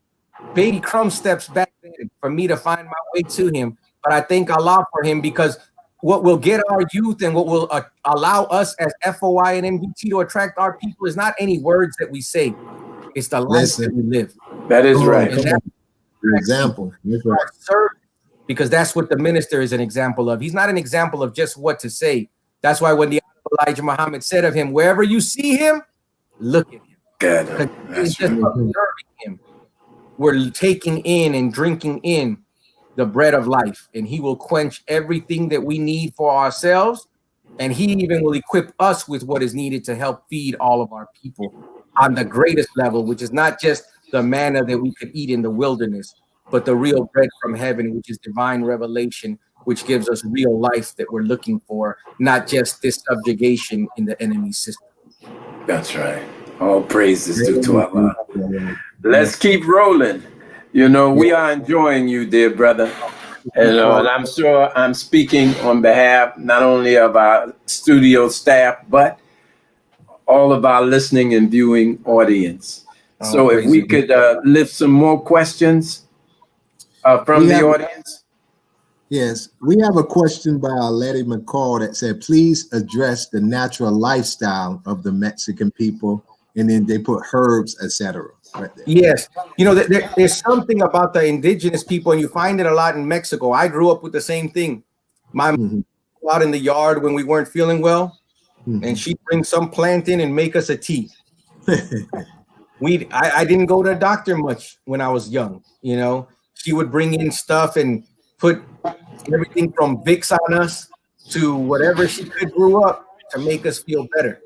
baby crumb steps back then for me to find my way to him. But I thank Allah for him, because what will get our youth and what will allow us as FOI and MDT to attract our people is not any words that we say. It's the life that we live. That is right. And that's an example. Because that's what the minister is an example of. He's not an example of just what to say. That's why when the Elijah Muhammad said of him, wherever you see him, look at him. Good. He's just observing him. We're taking in and drinking in the bread of life, and he will quench everything that we need for ourselves, and he even will equip us with what is needed to help feed all of our people on the greatest level, which is not just the manna that we could eat in the wilderness, but the real bread from heaven, which is divine revelation, which gives us real life that we're looking for, not just this subjugation in the enemy system. That's right. All praises due to Allah. Let's keep rolling. We are enjoying you, dear brother. And I'm sure I'm speaking on behalf not only of our studio staff, but all of our listening and viewing audience. So if we could lift some more questions from the audience. Yes, we have a question by Letty McCall that said, please address the natural lifestyle of the Mexican people. And then they put herbs, etc. Right there. Yes. There's something about the indigenous people, and you find it a lot in Mexico. I grew up with the same thing. My mom would go out in the yard when we weren't feeling well, and she'd bring some plant in and make us a tea. I didn't go to a doctor much when I was young. She would bring in stuff and put everything from Vicks on us to whatever she could brew up to make us feel better.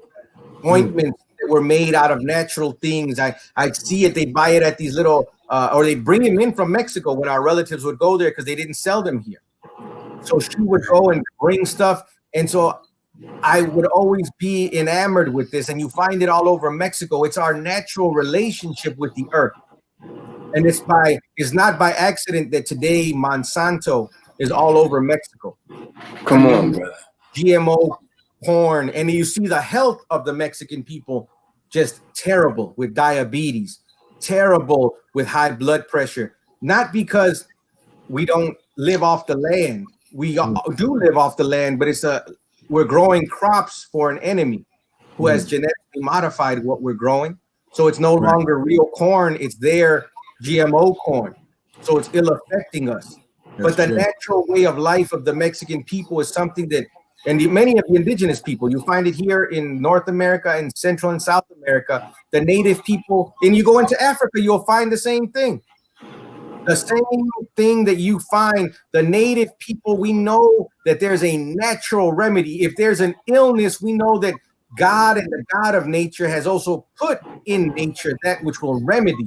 Ointments that were made out of natural things. I see it. They buy it at these little or they bring him in from Mexico when our relatives would go there because they didn't sell them here. So she would go and bring stuff. And so I would always be enamored with this. And you find it all over Mexico. It's our natural relationship with the earth. And it's not by accident that today Monsanto is all over Mexico. Come on, brother. GMO corn. And you see the health of the Mexican people just terrible with diabetes, terrible with high blood pressure. Not because we don't live off the land. We do live off the land, but we're growing crops for an enemy who has genetically modified what we're growing. So it's no longer real corn. It's their GMO corn. So it's ill affecting us. But the natural way of life of the Mexican people is something that, and many of the indigenous people, you find it here in North America and Central and South America, the native people, and you go into Africa, you'll find the same thing. The same thing that you find, the native people, we know that there's a natural remedy. If there's an illness, we know that God and the God of nature has also put in nature that which will remedy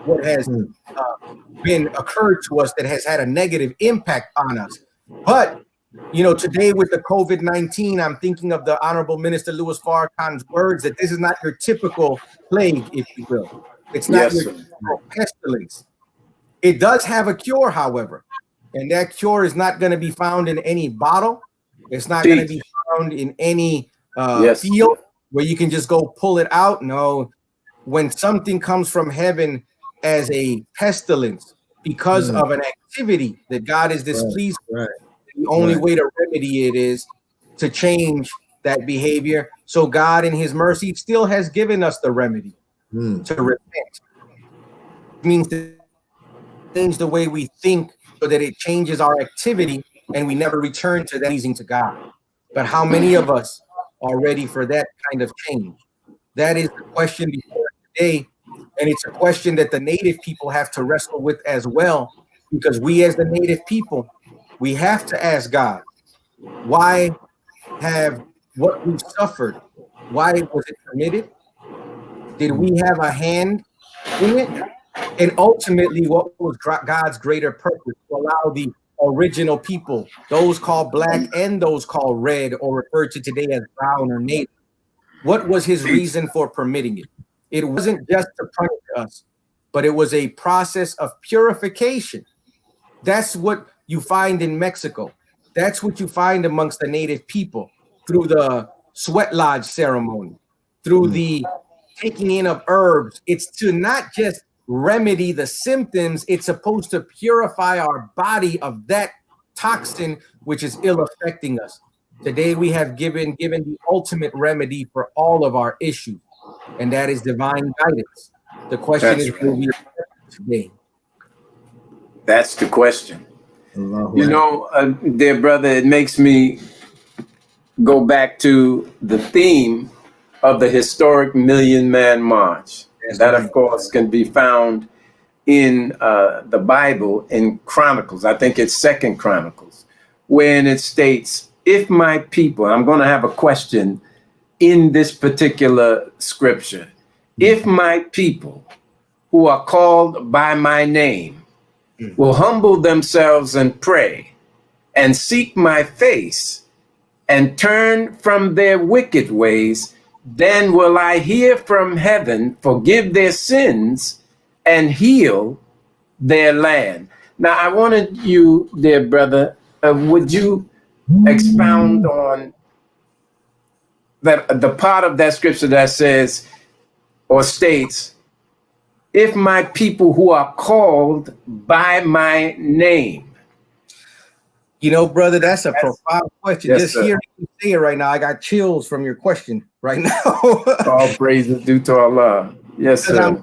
what has been occurred to us that has had a negative impact on us. But, today with the COVID-19, I'm thinking of the Honorable Minister Louis Farrakhan's words that this is not your typical plague, if you will. It's not your typical pestilence. It does have a cure, however, and that cure is not going to be found in any bottle. It's not going to be found in any field where you can just go pull it out. No, when something comes from heaven as a pestilence because of an activity that God is displeased with, the only way to remedy it is to change that behavior. So God in his mercy still has given us the remedy to repent. It means to change the way we think so that it changes our activity and we never return to that pleasing to God. But how many of us are ready for that kind of change? That is the question before us today. And it's a question that the native people have to wrestle with as well, because we as the native people, we have to ask God, why have what we've suffered, why was it permitted? Did we have a hand in it? And ultimately, what was God's greater purpose? To allow the original people, those called black and those called red, or referred to today as brown or native. What was his reason for permitting it? It wasn't just to punish us, but it was a process of purification. That's what you find in Mexico. That's what you find amongst the native people through the sweat lodge ceremony, through the taking in of herbs. It's to not just remedy the symptoms, it's supposed to purify our body of that toxin which is ill affecting us. Today we have given the ultimate remedy for all of our issues, and that is divine guidance. The question is, will we accept it today? That's the question. Dear brother, it makes me go back to the theme of the historic Million Man March. That, of course, can be found in the Bible in Chronicles. I think it's 2 Chronicles, when it states, if my people, I'm going to have a question in this particular scripture, if my people who are called by my name will humble themselves and pray and seek my face and turn from their wicked ways, then will I hear from heaven, forgive their sins, and heal their land. Now, I wanted you, dear brother, would you expound on the part of that scripture that says or states, if my people who are called by my name. Brother, that's a profound question. Yes, just hearing you say it right now, I got chills from your question right now. All praises due to Allah. Yes, sir.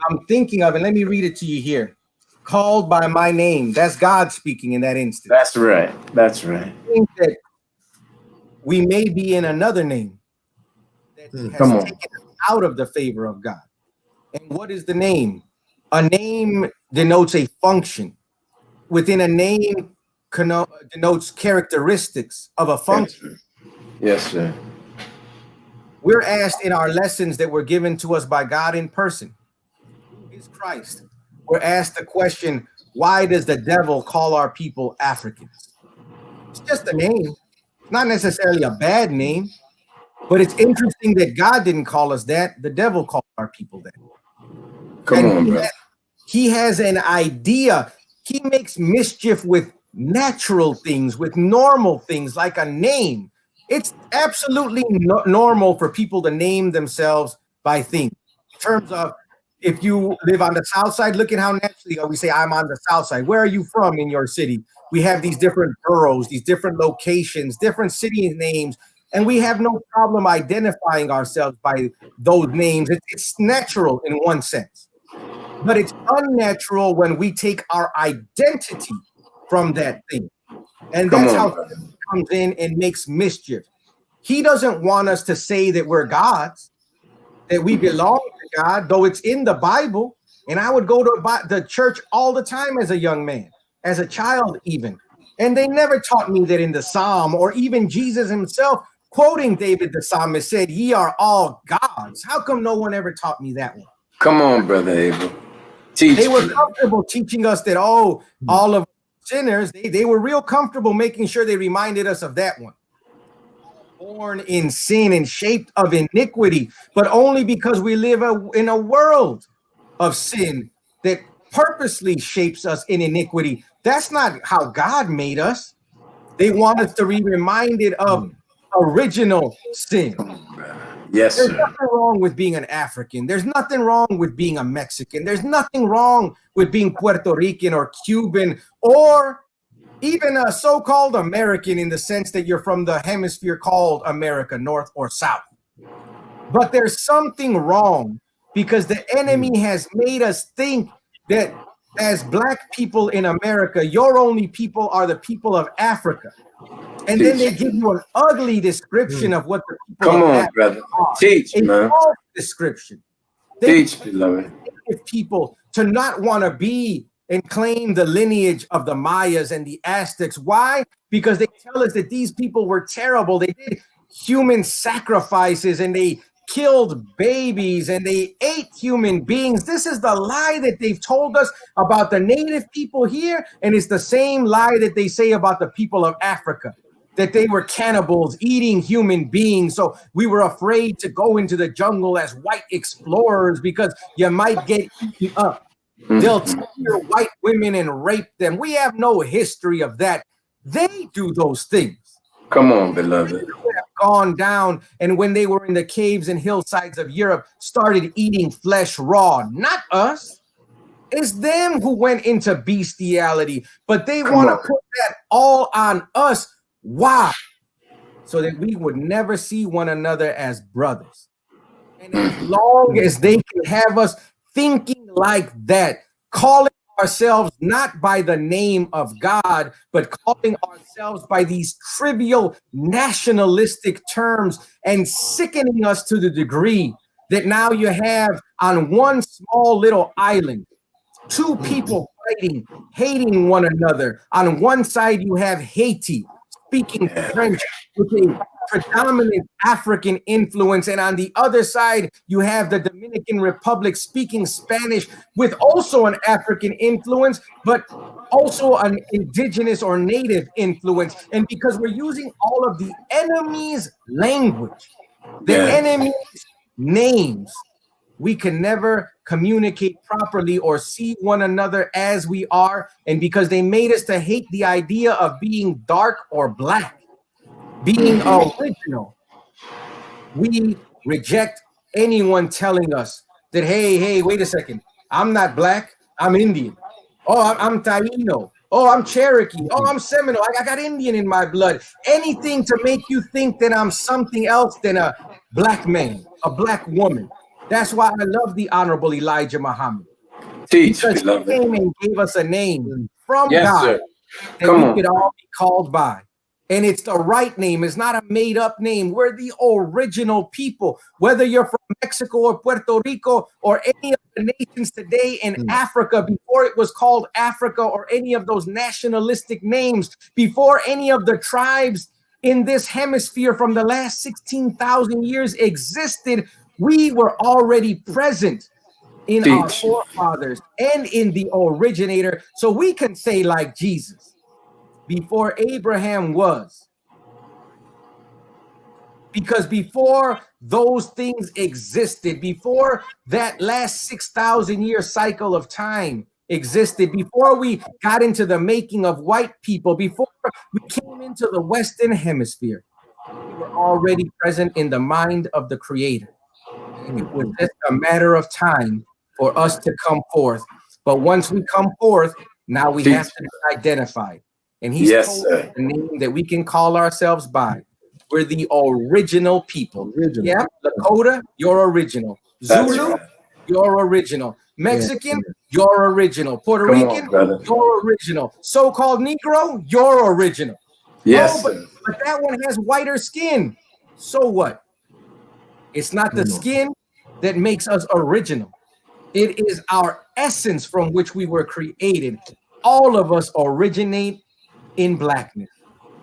I'm thinking of it. Let me read it to you here. Called by my name. That's God speaking in that instance. That's right. That's right. I think that we may be in another name that has taken us out of the favor of God. And what is the name? A name denotes a function. Within a name denotes characteristics of a function. Yes, sir. We're asked in our lessons that were given to us by God in person, who is Christ, we're asked the question, why does the devil call our people Africans? It's just a name, not necessarily a bad name, but it's interesting that God didn't call us that. The devil called our people that. Come on, bro. He has an idea. He makes mischief with natural things, with normal things like a name. It's absolutely normal for people to name themselves by things. In terms of, if you live on the south side, look at how naturally we say, I'm on the south side. Where are you from in your city? We have these different boroughs, these different locations, different city names, and we have no problem identifying ourselves by those names. It's natural in one sense, but it's unnatural when we take our identity from that thing. And that's how he comes in and makes mischief. He doesn't want us to say that we're gods, that we belong to God, though it's in the Bible. And I would go to the church all the time as a young man, as a child even. And they never taught me that in the Psalm, or even Jesus himself quoting David the psalmist said, ye are all gods. How come no one ever taught me that one? Come on, Brother Abel. Teach. They were comfortable teaching us that, all of sinners, they were real comfortable making sure they reminded us of that one. Born in sin and shaped of iniquity, but only because we live in a world of sin that purposely shapes us in iniquity. That's not how God made us. They want us to be reminded of original sin. Yes, There's sir. nothing wrong with being an African. There's nothing wrong with being a Mexican. There's nothing wrong with being Puerto Rican or Cuban or even a so-called American, in the sense that you're from the hemisphere called America, North or South. But there's something wrong because the enemy has made us think that as Black people in America, your only people are the people of Africa. And then they give you an ugly description of what the people Come of on, Africa brother. are. Teach, A man. false description. They Teach, beloved. people to not want to be and claim the lineage of the Mayas and the Aztecs. Why? Because they tell us that these people were terrible. They did human sacrifices and they killed babies and they ate human beings. This is the lie that they've told us about the native people here, and it's the same lie that they say about the people of Africa, that they were cannibals eating human beings. So we were afraid to go into the jungle as white explorers because you might get eaten up. They'll take your white women and rape them. We have no history of that. They do those things. Come on, beloved. They have gone down, and when they were in the caves and hillsides of Europe, started eating flesh raw. Not us. It's them who went into bestiality, but they want to put that all on us. Why? So that we would never see one another as brothers. And as long as they can have us thinking like that, calling ourselves not by the name of God, but calling ourselves by these trivial nationalistic terms, and sickening us to the degree that now you have on one small little island, two people fighting, hating one another. On one side, you have Haiti, speaking French with a predominant African influence, and on the other side you have the Dominican Republic speaking Spanish with also an African influence, but also an indigenous or native influence. And because we're using all of the enemy's language, the enemy's names, we can never communicate properly or see one another as we are. And because they made us to hate the idea of being dark or Black, being original, we reject anyone telling us that, hey, wait a second, I'm not Black, I'm Indian. Oh, I'm Taino. Oh, I'm Cherokee. Oh, I'm Seminole. I got Indian in my blood. Anything to make you think that I'm something else than a Black man, a Black woman. That's why I love the Honorable Elijah Muhammad. Teach, because beloved. he came and gave us a name from Yes, God sir. that Come we on. could all be called by. And it's the right name. It's not a made up name. We're the original people, whether you're from Mexico or Puerto Rico or any of the nations today in Africa, before it was called Africa, or any of those nationalistic names, before any of the tribes in this hemisphere from the last 16,000 years existed, we were already present. in our forefathers and in the originator. So we can say, like Jesus, before Abraham was, because before those things existed, before that last 6,000 year cycle of time existed, before we got into the making of white people, before we came into the Western Hemisphere, we were already present in the mind of the Creator. And it was just a matter of time for us to come forth. But once we come forth, now we have to be identified. And he's told us the name that we can call ourselves by. We're the original people. Yeah, Lakota, you're original. Zulu, you're original. Mexican, you're original. Puerto Rican, you're original. So-called Negro, you're original. Yes, but that one has whiter skin. So what? It's not the skin that makes us original. It is our essence from which we were created. All of us originate in blackness.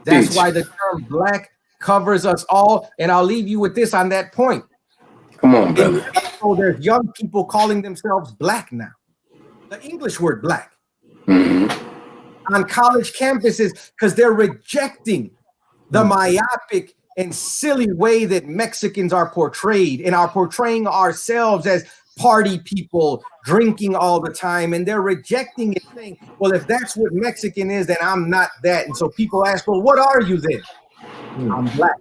That's why the term black covers us all. And I'll leave you with this on that point. Come on, brother. So there's young people calling themselves black now. The English word black. On college campuses, because they're rejecting the myopic and silly way that Mexicans are portrayed, and are portraying ourselves as party people drinking all the time, and they're rejecting it, saying, well, if that's what Mexican is, then I'm not that. And so people ask, well, what are you then? I'm black.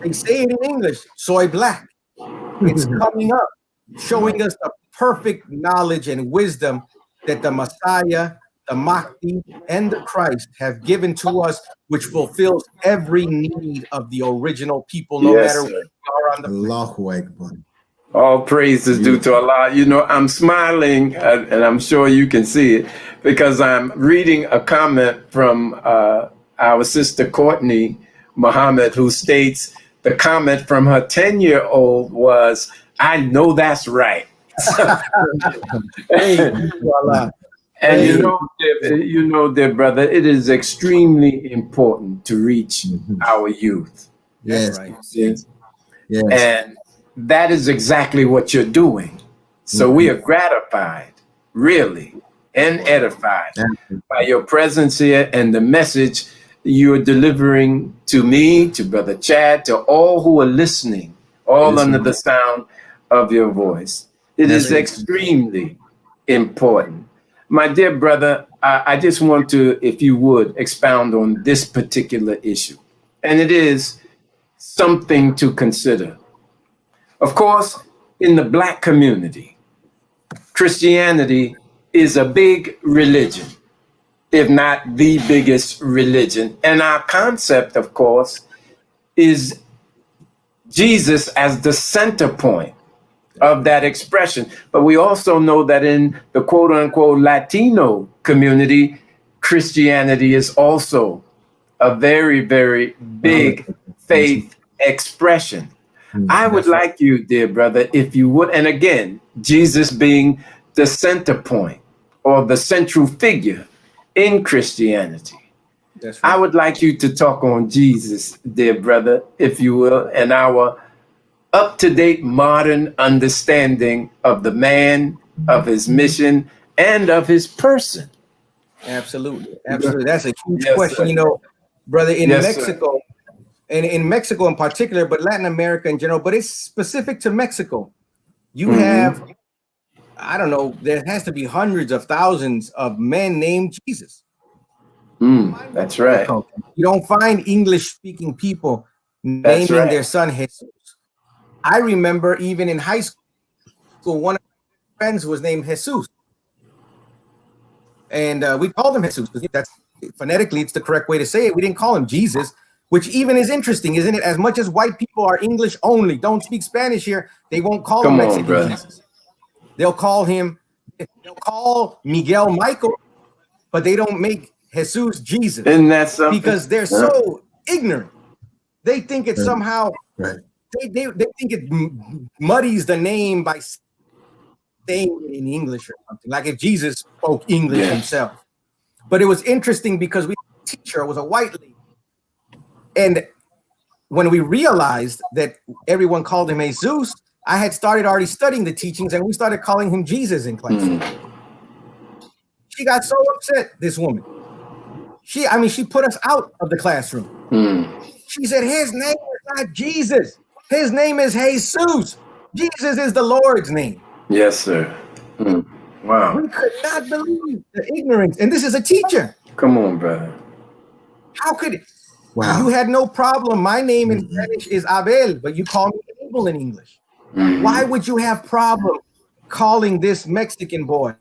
They say it in English, soy black. It's coming up, showing us the perfect knowledge and wisdom that the Messiah, the Mahdi, and the Christ have given to us, which fulfills every need of the original people, no matter where we are on the planet. All praise is due to Allah. You know, I'm smiling, and I'm sure you can see it, because I'm reading a comment from our sister Courtney Muhammad, who states the comment from her 10-year-old was, I know that's right. And you know, dear brother, it is extremely important to reach our youth. Yes. Yes. And that is exactly what you're doing. So we are gratified, really, and edified by your presence here and the message you're delivering to me, to Brother Chad, to all who are listening, all under the sound of your voice. It is extremely important. My dear brother, I just want to, if you would, expound on this particular issue. And it is something to consider. Of course, in the Black community, Christianity is a big religion, if not the biggest religion. And our concept, of course, is Jesus as the center point of that expression. But we also know that in the quote unquote Latino community, Christianity is also a very, very big faith expression. I would like you, dear brother, if you would, and again, Jesus being the center point or the central figure in Christianity. That's right. I would like you to talk on Jesus, dear brother, if you will, and our up-to-date modern understanding of the man, of his mission, and of his person. Absolutely. Absolutely. That's a huge question, you know, brother, in Mexico, and in Mexico in particular, but Latin America in general, but it's specific to Mexico. You have, I don't know, there has to be hundreds of thousands of men named Jesus. That's right. You don't find English-speaking people naming their son Jesus. I remember even in high school, one of my friends was named Jesus. And we called him Jesus because that's phonetically, it's the correct way to say it. We didn't call him Jesus, which even is interesting, isn't it? As much as white people are English only, don't speak Spanish here, they won't call him Mexican Jesus. They'll call Miguel Michael, but they don't make Jesus Jesus. Isn't that something? Because they're so ignorant. They think it's somehow, they think it muddies the name by saying it in English or something, like if Jesus spoke English himself. But it was interesting because we had a teacher, was a white lady. And when we realized that everyone called him Jesus, I had started already studying the teachings, and we started calling him Jesus in class. She got so upset, this woman. She put us out of the classroom. She said, his name is not Jesus. His name is Jesus. Jesus is the Lord's name. Yes, sir. Wow. We could not believe the ignorance. And this is a teacher. Come on, brother. How could it? Wow. You had no problem. My name in Spanish is Abel, but you call me Abel in English. Why would you have problem calling this Mexican boy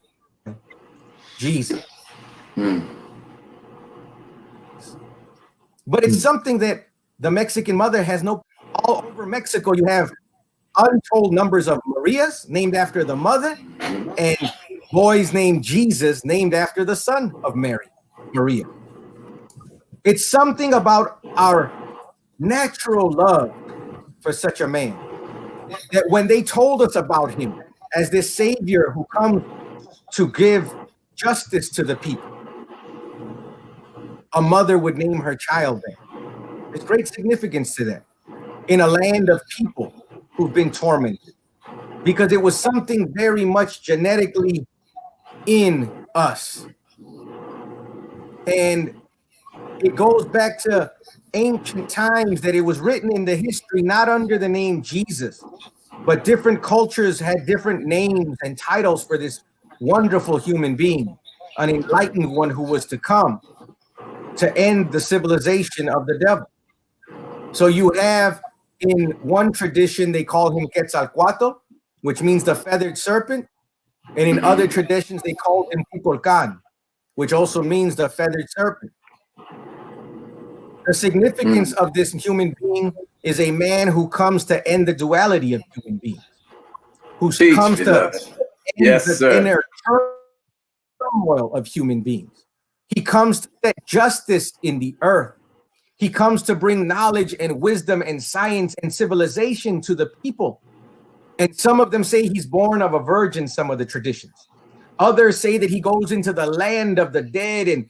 Jesus? But it's something that the Mexican mother has no. All over Mexico, you have untold numbers of Marias named after the mother, and boys named Jesus named after the son of Mary, Maria. It's something about our natural love for such a man that when they told us about him as this savior who comes to give justice to the people, a mother would name her child that. There's great significance to that in a land of people who've been tormented, because it was something very much genetically in us. And it goes back to ancient times that it was written in the history, not under the name Jesus, but different cultures had different names and titles for this wonderful human being, an enlightened one who was to come to end the civilization of the devil. So you have, in one tradition, they call him Quetzalcoatl, which means the feathered serpent. And in other traditions, they call him Kukulkan, which also means the feathered serpent. The significance of this human being is a man who comes to end the duality of human beings, who comes to end the inner turmoil of human beings. He comes to set justice in the earth. He comes to bring knowledge and wisdom and science and civilization to the people. And some of them say he's born of a virgin, some of the traditions. Others say that he goes into the land of the dead and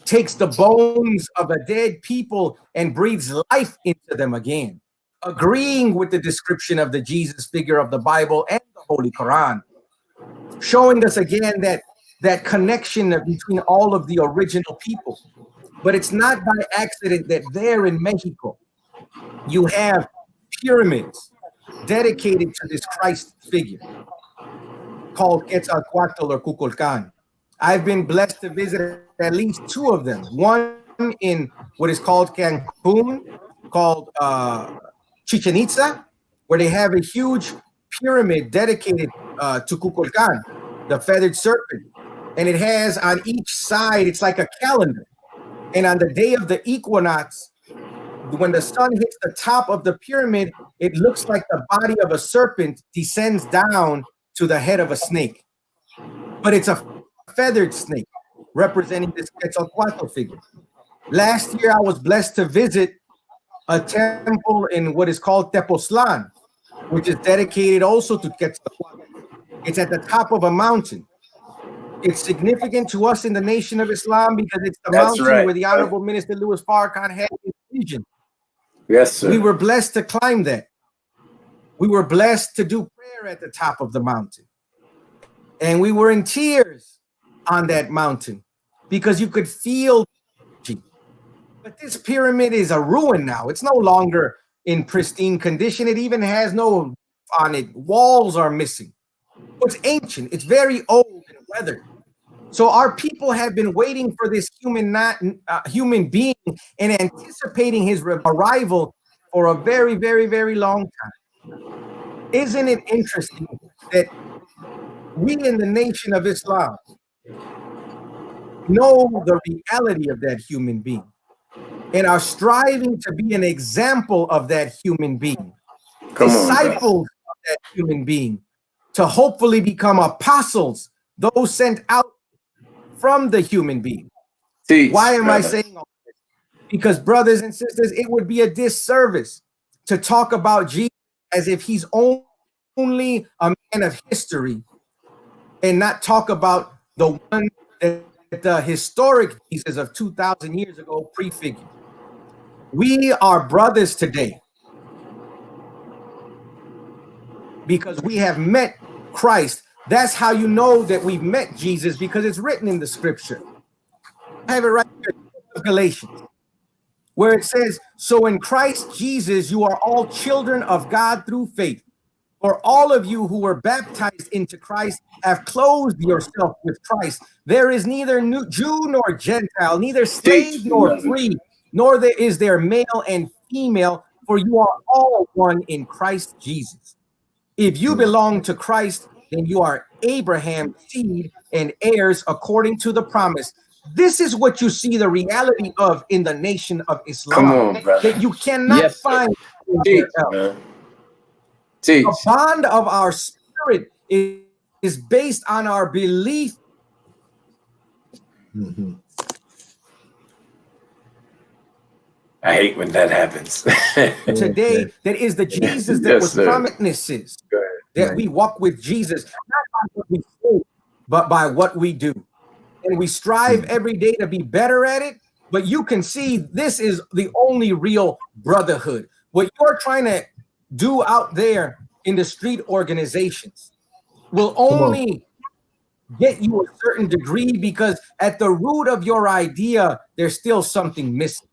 takes the bones of a dead people and breathes life into them again, agreeing with the description of the Jesus figure of the Bible and the Holy Quran, showing us again that connection between all of the original people. But it's not by accident that there in Mexico, you have pyramids dedicated to this Christ figure called Quetzalcoatl or Kukulkan. I've been blessed to visit at least two of them. One in what is called Cancun, called Chichen Itza, where they have a huge pyramid dedicated to Kukulkan, the feathered serpent. And it has on each side, it's like a calendar. And on the day of the equinox, when the sun hits the top of the pyramid, it looks like the body of a serpent descends down to the head of a snake. But it's a feathered snake representing this Quetzalcoatl figure. Last year, I was blessed to visit a temple in what is called Tepoztlan, which is dedicated also to Quetzalcoatl. It's at the top of a mountain. It's significant to us in the Nation of Islam because it's the mountain where the Honorable Minister Louis Farrakhan had his vision. Yes, sir. We were blessed to climb that. We were blessed to do prayer at the top of the mountain. And we were in tears on that mountain because you could feel. But this pyramid is a ruin now. It's no longer in pristine condition. It even has no on it. Walls are missing. It's ancient. It's very old and weathered. So our people have been waiting for this human being and anticipating his arrival for a very, very, very long time. Isn't it interesting that we in the Nation of Islam know the reality of that human being and are striving to be an example of that human being, disciples of that human being, to hopefully become apostles, those sent out from the human being. Why am I saying all this? Because, brothers and sisters, it would be a disservice to talk about Jesus as if he's only a man of history and not talk about the one that the historic Jesus of 2,000 years ago prefigured. We are brothers today. because we have met Christ. That's how you know that we've met Jesus, because it's written in the scripture. I have it right here, Galatians, where it says, so in Christ Jesus, you are all children of God through faith. For all of you who were baptized into Christ have clothed yourself with Christ. There is neither Jew nor Gentile, neither slave nor free, nor is there male and female, for you are all one in Christ Jesus. If you belong to Christ, then you are Abraham's seed and heirs according to the promise. This is what you see the reality of in the nation of Islam. Come on, brother. That you cannot find anywhere else. Teach. The bond of our spirit is based on our belief. Mm-hmm. I hate when that happens. Today, that is the Jesus that was promises. That we walk with Jesus, not by what we say, but by what we do. And we strive every day to be better at it. But you can see this is the only real brotherhood. What you're trying to do out there in the street organizations will only get you a certain degree, because at the root of your idea, there's still something missing.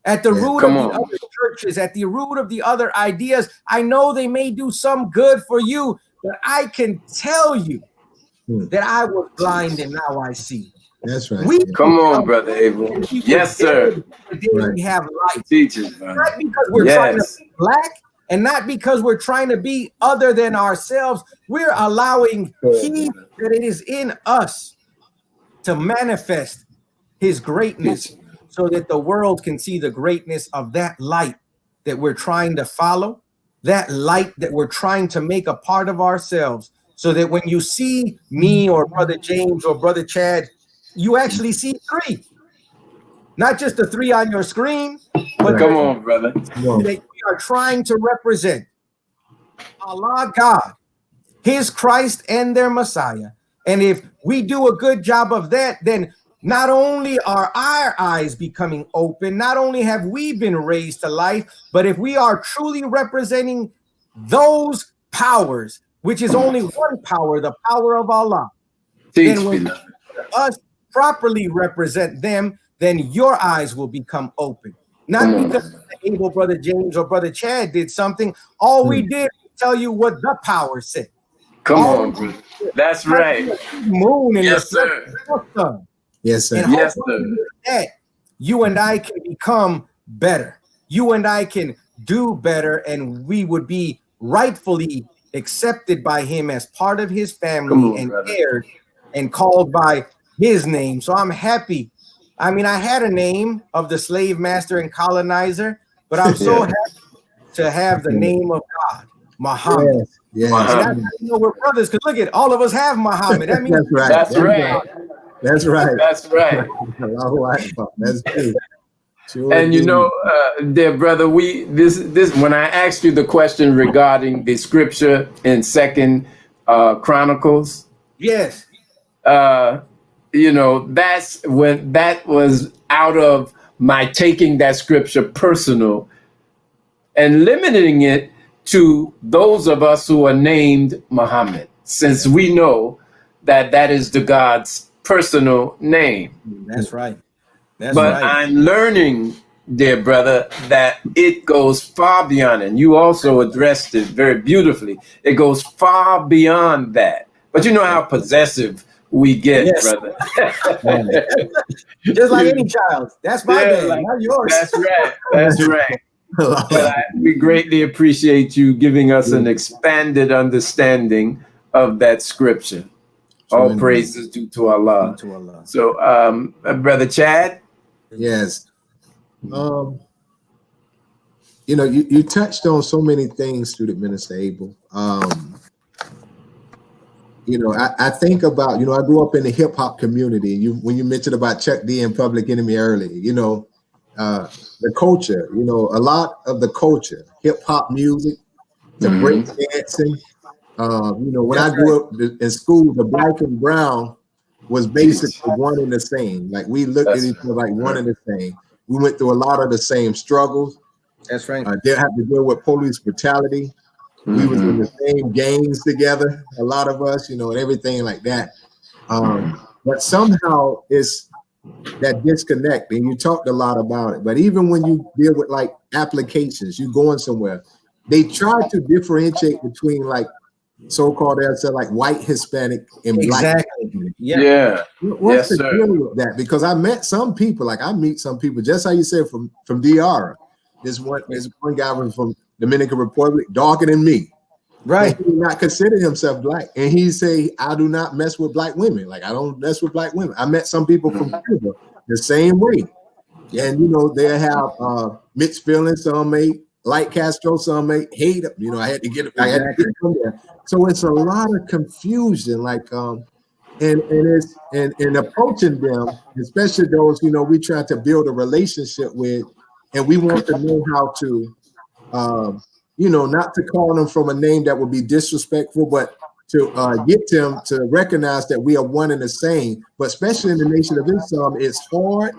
At the root of the other churches, at the root of the other ideas, I know they may do some good for you, but I can tell you that I was blind and now I see. That's right. Come on, Brother Abel. Yes, sir. We have life. Teachers, not because we're trying to be black, and not because we're trying to be other than ourselves. We're allowing He that it is in us to manifest His greatness, so that the world can see the greatness of that light that we're trying to follow, that light that we're trying to make a part of ourselves, so that when you see me or Brother James or Brother Chad, you actually see three. Not just the three on your screen, but come on, brother. That we are trying to represent Allah, God, His Christ, and their Messiah. And if we do a good job of that, then not only are our eyes becoming open, not only have we been raised to life, but if we are truly representing those powers, which is only one power, the power of Allah, then when us properly represent them, then your eyes will become open. Not because Abel, Brother James, or Brother Chad did something. All we did was tell you what the power said. Come on, bro. That's right. Moon and yes, sir. Sun. Yes, sir. And yes, sir. That you and I can become better. You and I can do better, and we would be rightfully accepted by Him as part of His family and aired and called by His name. So I'm happy. I mean, I had a name of the slave master and colonizer, but I'm so happy to have the name of God, Muhammad. Yes. And that's how you know we're brothers, because look at all of us have Muhammad. That means that's right. That's right. That's right. That's right. That's true. Sure, and you know, dear brother, this when I asked you the question regarding the scripture in 2 Chronicles, yes, you know, that's when that was out of my taking that scripture personal and limiting it to those of us who are named Muhammad, since we know that that is the God's personal name. That's right. But I'm learning, dear brother, that it goes far beyond, and you also addressed it very beautifully. It goes far beyond that. But you know how possessive we get, brother. Just like any child. That's my bad, not yours. That's right. That's right. But we greatly appreciate you giving us an expanded understanding of that scripture. All praises due to Allah. So, Brother Chad? Yes. You know, you touched on so many things, Student Minister Abel. You know, I think about, you know, I grew up in the hip hop community. When you mentioned about Chuck D and Public Enemy earlier, you know, the culture, you know, a lot of the culture, hip hop music, the break dancing. You know, when I grew up in school, the black and brown was basically one and the same. Like we looked at each other like one and the same. We went through a lot of the same struggles. That's right. They have to deal with police brutality. We was in the same gangs together, a lot of us, you know, and everything like that. But somehow it's that disconnect, and you talked a lot about it. But even when you deal with like applications, you going somewhere, they try to differentiate between like so-called, they'll say like white, Hispanic, and black. Exactly. Yeah. What's Yes, the sir. deal with that? Because I met some people, like I meet some people, just how you said from DR. This one guy was from Dominican Republic, darker than me. Right. But he did not consider himself black. And he say, I do not mess with black women. Like I don't mess with black women. I met some people from Cuba the same way. And you know, they have mixed feelings, some may like Castro, some may hate him. You know, I had to get from there. So it's a lot of confusion, like and approaching them, especially those, you know, we try to build a relationship with, and we want to know how to you know, not to call them from a name that would be disrespectful, but to get them to recognize that we are one and the same. But especially in the Nation of Islam, it's hard.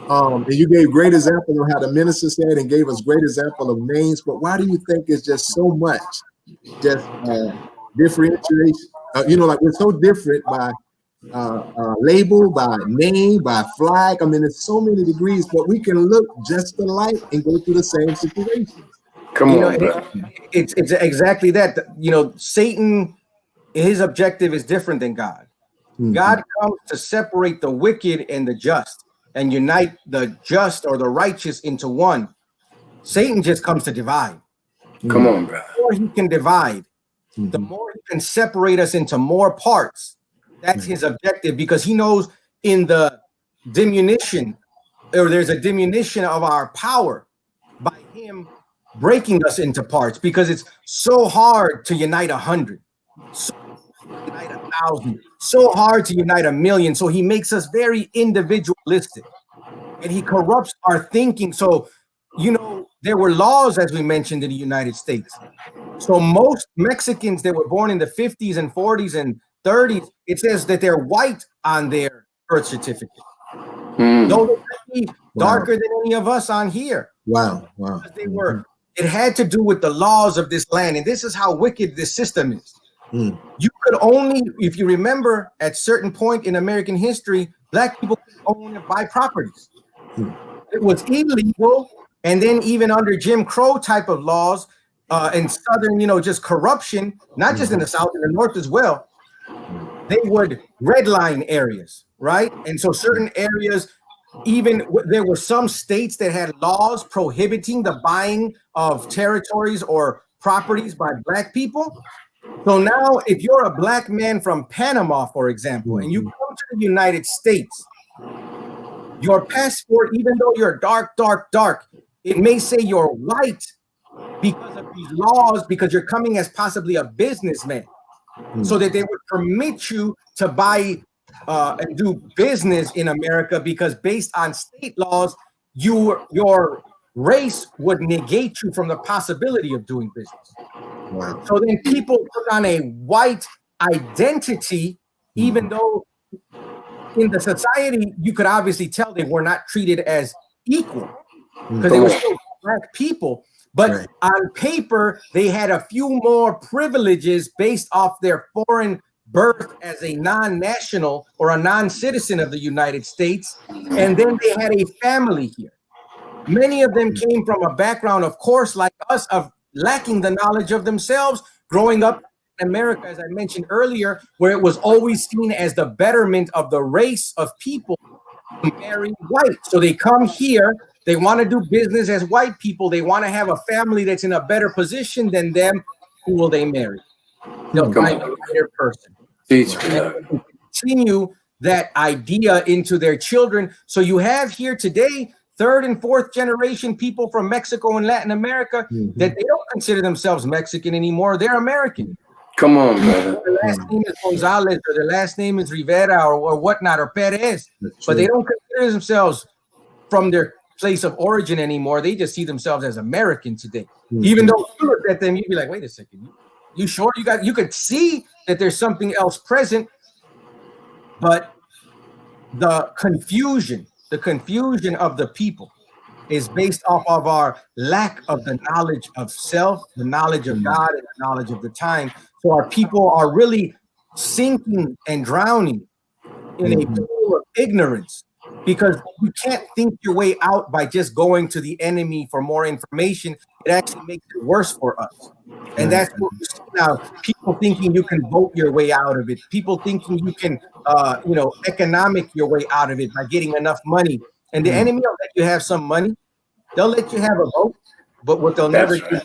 And you gave great example of how the minister said, and gave us great example of names. But why do you think it's just so much just differentiation? You know, like we're so different by label, by name, by flag. I mean, there's so many degrees, but we can look just alike and go through the same situations. Come on, bro. It's exactly that. You know, Satan, his objective is different than God. God comes to separate the wicked and the just and unite the just or the righteous into one. Satan just comes to divide. Come on, bro. The more he can divide, the more he can separate us into more parts. That's his objective, because he knows in the diminution, or there's a diminution of our power by him breaking us into parts, because it's so hard to unite 100, so hard to unite 1,000, so hard to unite 1,000,000. So he makes us very individualistic, and he corrupts our thinking. So, you know, there were laws, as we mentioned, in the United States. So most Mexicans that were born in the 50s and 40s and 30s, it says that they're white on their birth certificate. Though they could be darker than any of us on here. Wow. Because they were. It had to do with the laws of this land, and this is how wicked this system is. You could only, if you remember, at certain point in American history, black people could own and buy properties. It was illegal, and then even under Jim Crow type of laws, and Southern, you know, just corruption, not just in the South, in the North as well, they would redline areas, right? And so certain areas, even there were some states that had laws prohibiting the buying of territories or properties by black people. So now if you're a black man from Panama, for example, and you come to the United States, your passport, even though you're dark, it may say you're white because of these laws, because you're coming as possibly a businessman, so that they would permit you to buy and do business in America, because based on state laws, your race would negate you from the possibility of doing business. Wow. So then people took on a white identity, even though in the society you could obviously tell they were not treated as equal, because they were still black people. But on paper, they had a few more privileges based off their foreign birth as a non-national or a non-citizen of the United States. And then they had a family here. Many of them came from a background, of course, like us, of lacking the knowledge of themselves, growing up in America, as I mentioned earlier, where it was always seen as the betterment of the race of people to marry white. So they come here. They want to do business as white people. They want to have a family that's in a better position than them. Who will they marry? They'll find a better person. And continue that idea into their children. So you have here today, third and fourth generation people from Mexico and Latin America that they don't consider themselves Mexican anymore. They're American. Come on, brother. Their last name is Gonzalez, or their last name is Rivera, or whatnot, or Perez. But they don't consider themselves from their place of origin anymore. They just see themselves as American today. Even though you look at them, you'd be like, wait a second, you sure you could see that there's something else present, but the confusion of the people is based off of our lack of the knowledge of self, the knowledge of God, and the knowledge of the time. So our people are really sinking and drowning in a pool of ignorance, because you can't think your way out by just going to the enemy for more information. It actually makes it worse for us. And that's what we see now. People thinking you can vote your way out of it. People thinking you can, economic your way out of it by getting enough money. And the enemy will let you have some money. They'll let you have a vote, but what they'll never give you is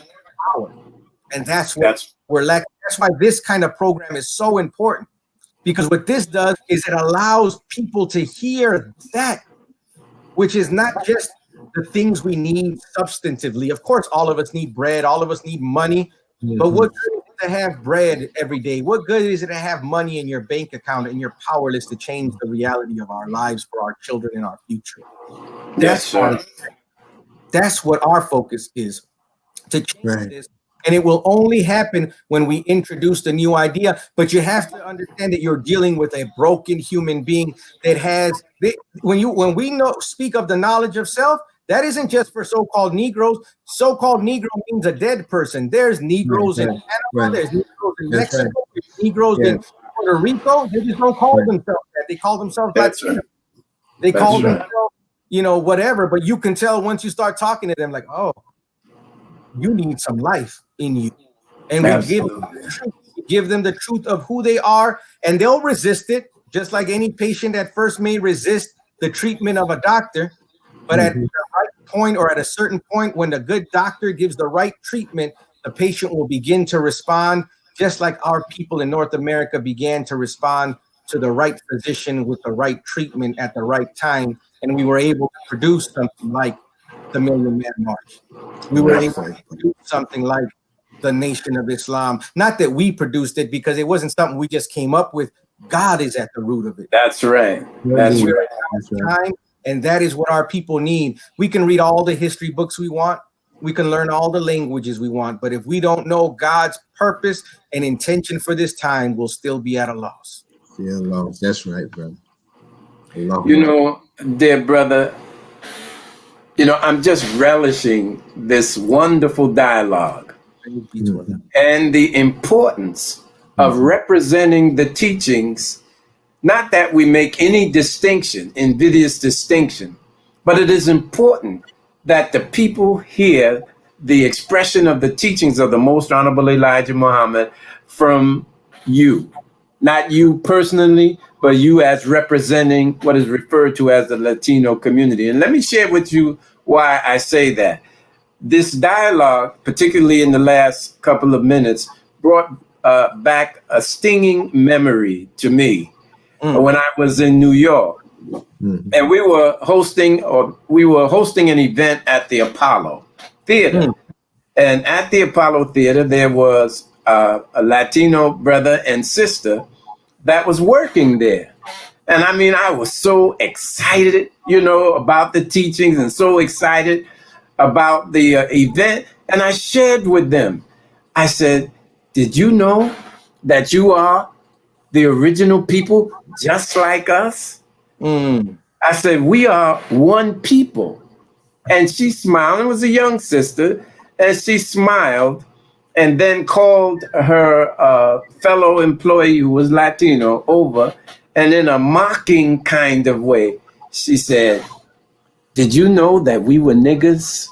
power. And that's what we're lacking. That's why this kind of program is so important. Because what this does is it allows people to hear that, which is not just the things we need substantively. Of course, all of us need bread. All of us need money. But what good is it to have bread every day? What good is it to have money in your bank account and you're powerless to change the reality of our lives for our children and our future? That's what our focus is, to change this. And it will only happen when we introduce the new idea. But you have to understand that you're dealing with a broken human being that has, when we speak of the knowledge of self, that isn't just for so-called Negroes. So-called Negro means a dead person. There's Negroes in Panama, there's Negroes in Mexico, there's Negroes in Puerto Rico. They just don't call themselves that. They call themselves Latino. They call themselves, whatever. But you can tell once you start talking to them, like, oh, you need some life in you. And we give them the truth of who they are, and they'll resist it, just like any patient at first may resist the treatment of a doctor. But at the right point, or at a certain point, when the good doctor gives the right treatment, the patient will begin to respond, just like our people in North America began to respond to the right physician with the right treatment at the right time. And we were able to produce something like the Million Man March. We were able to produce something like the Nation of Islam. Not that we produced it, because it wasn't something we just came up with. God is at the root of it. That's right. That's right. And that is what our people need. We can read all the history books we want. We can learn all the languages we want. But if we don't know God's purpose and intention for this time, we'll still be at a loss. Yeah, loss. That's right, brother. Dear brother, I'm just relishing this wonderful dialogue and the importance of representing the teachings. Not that we make any distinction, invidious distinction, but it is important that the people hear the expression of the teachings of the Most Honorable Elijah Muhammad from you. Not you personally, but you as representing what is referred to as the Latino community. And let me share with you why I say that. This dialogue, particularly in the last couple of minutes, brought back a stinging memory to me. When I was in New York, and we were hosting an event at the Apollo Theater. And at the Apollo Theater, there was a Latino brother and sister that was working there. And I mean, I was so excited, about the teachings, and so excited about the event. And I shared with them. I said, did you know that you are the original people just like us? I said, we are one people. And she smiled. It was a young sister. And she smiled and then called her fellow employee who was Latino over. And in a mocking kind of way, she said, did you know that we were niggers?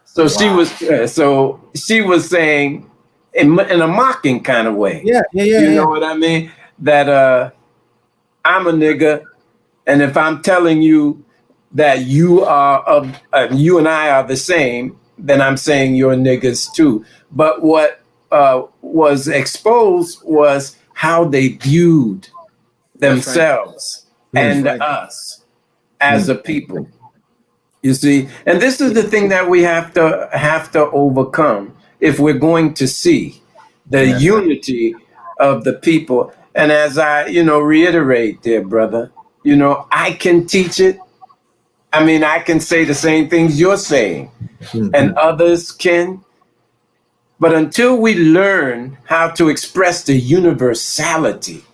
So she was saying in a mocking kind of way. Yeah. You know what I mean? That I'm a nigger, and if I'm telling you that you and I are the same, then I'm saying you're niggas too. But what was exposed was how they viewed themselves and us as a people. You see, and this is the thing that we have to overcome if we're going to see the unity of the people. And as I, reiterate, dear brother, I can teach it. I mean, I can say the same things you're saying, and others can. But until we learn how to express the universality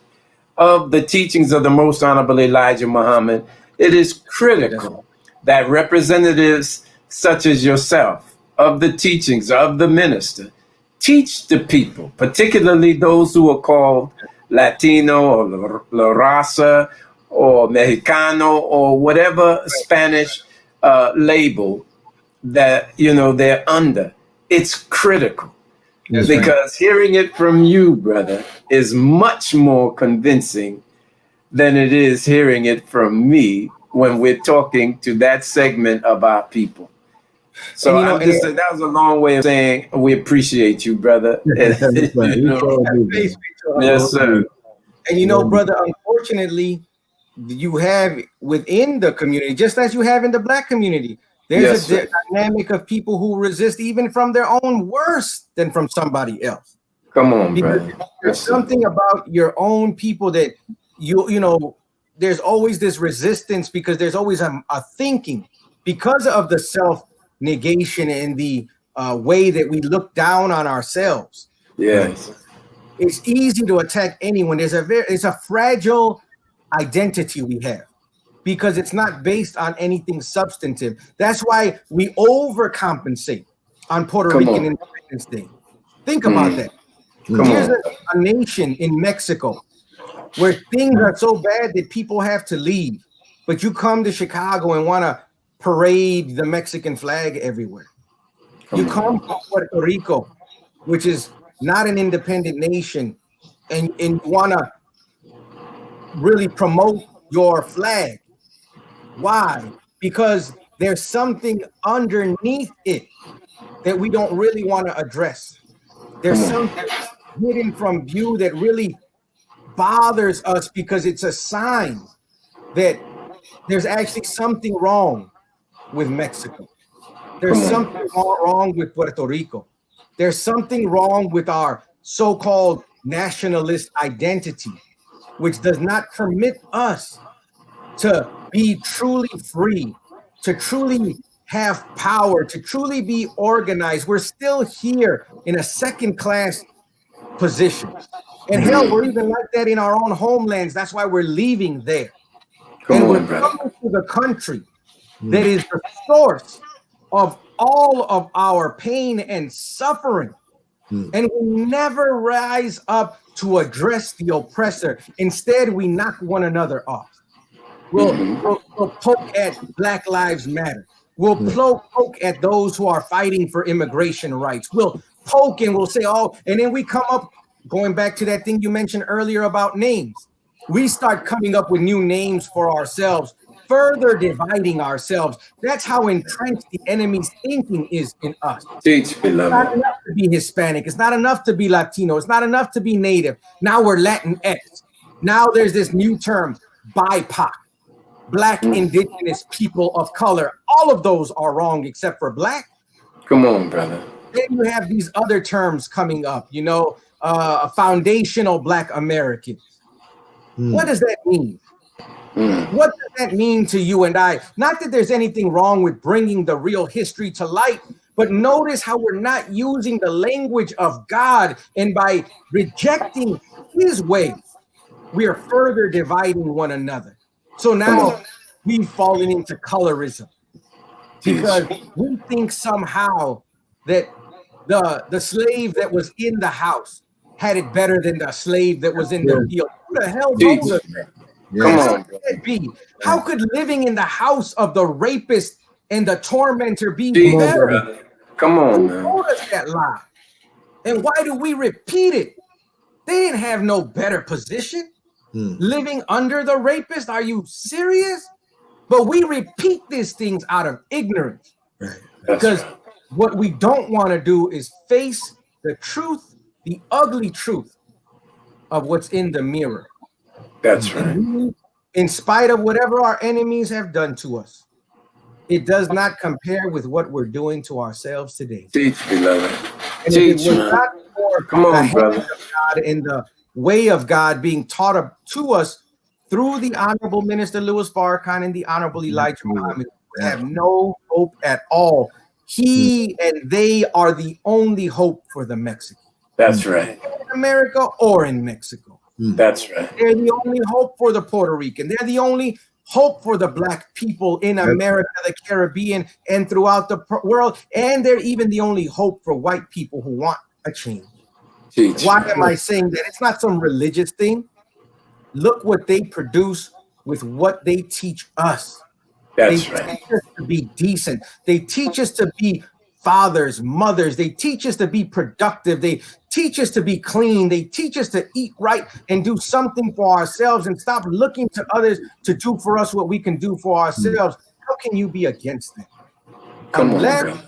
of the teachings of the Most Honorable Elijah Muhammad, it is critical that representatives such as yourself, of the teachings of the minister, teach the people, particularly those who are called Latino or La Raza or Mexicano or whatever Spanish label that they're under. It's critical. That's Because hearing it from you, brother, is much more convincing than it is hearing it from me when we're talking to that segment of our people. So that was a long way of saying we appreciate you, brother. Yes, sir. And brother, unfortunately, you have within the community, just as you have in the Black community, there's a dynamic of people who resist even from their own worse than from somebody else. Come on, brother. There's something about your own people that there's always this resistance because there's always a thinking because of the self-negation and the way that we look down on ourselves. Yes. It's easy to attack anyone. It's a fragile identity we have because it's not based on anything substantive. That's why we overcompensate on Puerto Rican Independence Day. Think about that. There's a nation in Mexico where things are so bad that people have to leave, but you come to Chicago and want to parade the Mexican flag everywhere. You come to Puerto Rico, which is not an independent nation, and you want to really promote your flag. Why? Because there's something underneath it that we don't really want to address. There's something hidden from view that really bothers us because it's a sign that there's actually something wrong with Mexico. There's something wrong with Puerto Rico. There's something wrong with our so-called nationalist identity, which does not permit us to be truly free, to truly have power, to truly be organized. We're still here in a second-class position. And hell, we're even like that in our own homelands. That's why we're leaving there. We're coming to the country that is the source of all of our pain and suffering. And we never rise up to address the oppressor. Instead, we knock one another off. We'll poke at Black Lives Matter. We'll poke at those who are fighting for immigration rights. We'll poke and we'll say, and then we come up, going back to that thing you mentioned earlier about names. We start coming up with new names for ourselves, further dividing ourselves. That's how entrenched the enemy's thinking is in us. It's not enough to be Hispanic. It's not enough to be Latino. It's not enough to be Native. Now we're Latinx. Now there's this new term, BIPOC, Black Indigenous People of Color. All of those are wrong except for Black. Come on, brother. Then you have these other terms coming up, foundational Black Americans. What does that mean? What does that mean to you and I? Not that there's anything wrong with bringing the real history to light, but notice how we're not using the language of God, and by rejecting his ways, we are further dividing one another. So now we've fallen into colorism because we think somehow that the slave that was in the house had it better than the slave that was in the field. Who the hell knows that? How could that be? How could living in the house of the rapist and the tormentor be better? Come on, man. Who told us that lie? And why do we repeat it? They didn't have no better position. Living under the rapist? Are you serious? But we repeat these things out of ignorance. Right. Because what we don't want to do is face the truth, the ugly truth of what's in the mirror. That's right. In spite of whatever our enemies have done to us, it does not compare with what we're doing to ourselves today. Teach, beloved. And if it was not for Come on, brother. God and the way of God being taught to us through the Honorable Minister Louis Farrakhan and the Honorable Elijah Muhammad, we have no hope at all. He and they are the only hope for the Mexican. That's right. In America or in Mexico. That's right. They're the only hope for the Puerto Rican. They're the only hope for the Black people in America, the Caribbean, and throughout the world. And they're even the only hope for white people who want a change. Why am I saying that? It's not some religious thing. Look what they produce with what they teach us. That's they right. teach us to be decent. They teach us to be fathers, mothers. They teach us to be productive. They teach us to be clean. They teach us to eat right and do something for ourselves and stop looking to others to do for us what we can do for ourselves. How can you be against that? Unless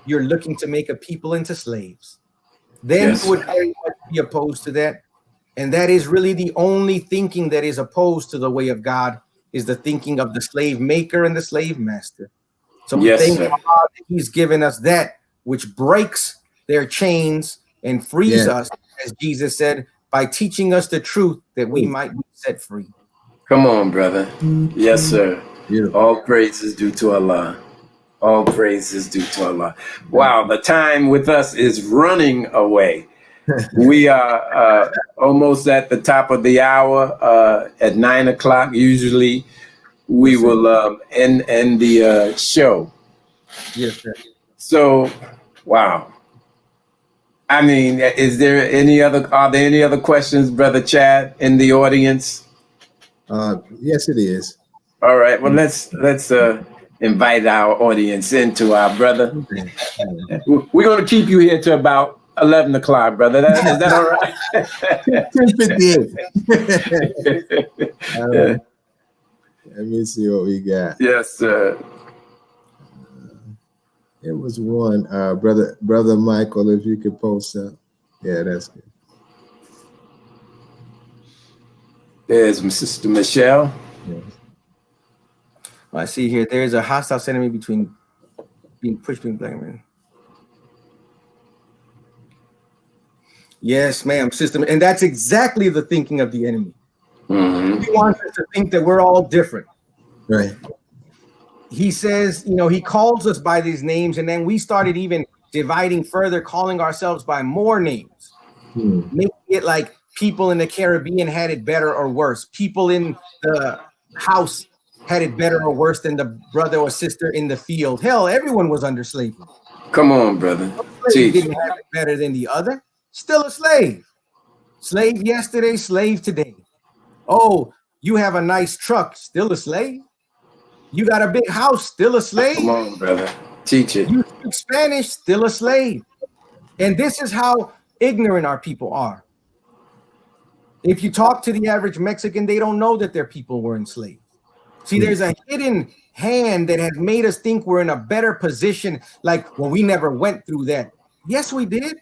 you're looking to make a people into slaves. Then you would very much be opposed to that. And that is really the only thinking that is opposed to the way of God, is the thinking of the slave maker and the slave master. So we thank God that he's given us that which breaks their chains and frees us, as Jesus said, by teaching us the truth that we might be set free. Come on, brother. Yes, sir. All praise is due to Allah. All praise is due to Allah. Wow, the time with us is running away. We are almost at the top of the hour. At 9 o'clock, usually we will end the show. Yes, sir. So, wow. I mean, are there any other questions, Brother Chad, in the audience? Yes, it is. All right. Well, let's invite our audience into our brother. We're going to keep you here to about 11 o'clock, brother. Is that all right? 10:58. Let me see what we got. Yes, sir. It was one, brother Michael, if you could post up. Yeah, that's good. There's my sister Michelle. Yes. I see here, there's a hostile sentiment between being pushed between Black men. Yes, ma'am, sister. And that's exactly the thinking of the enemy. He wants us to think that we're all different. Right. He says, he calls us by these names, and then we started even dividing further, calling ourselves by more names, making it like people in the Caribbean had it better or worse. People in the house had it better or worse than the brother or sister in the field. Hell, everyone was under slavery. Come on, brother. Slave didn't have it better than the other. Still a slave. Slave yesterday, slave today. Oh, you have a nice truck, still a slave. You got a big house, still a slave. Come on, brother. Teach it. You speak Spanish, still a slave. And this is how ignorant our people are. If you talk to the average Mexican, they don't know that their people were enslaved. See, there's a hidden hand that has made us think we're in a better position. Like, well, we never went through that. Yes, we did.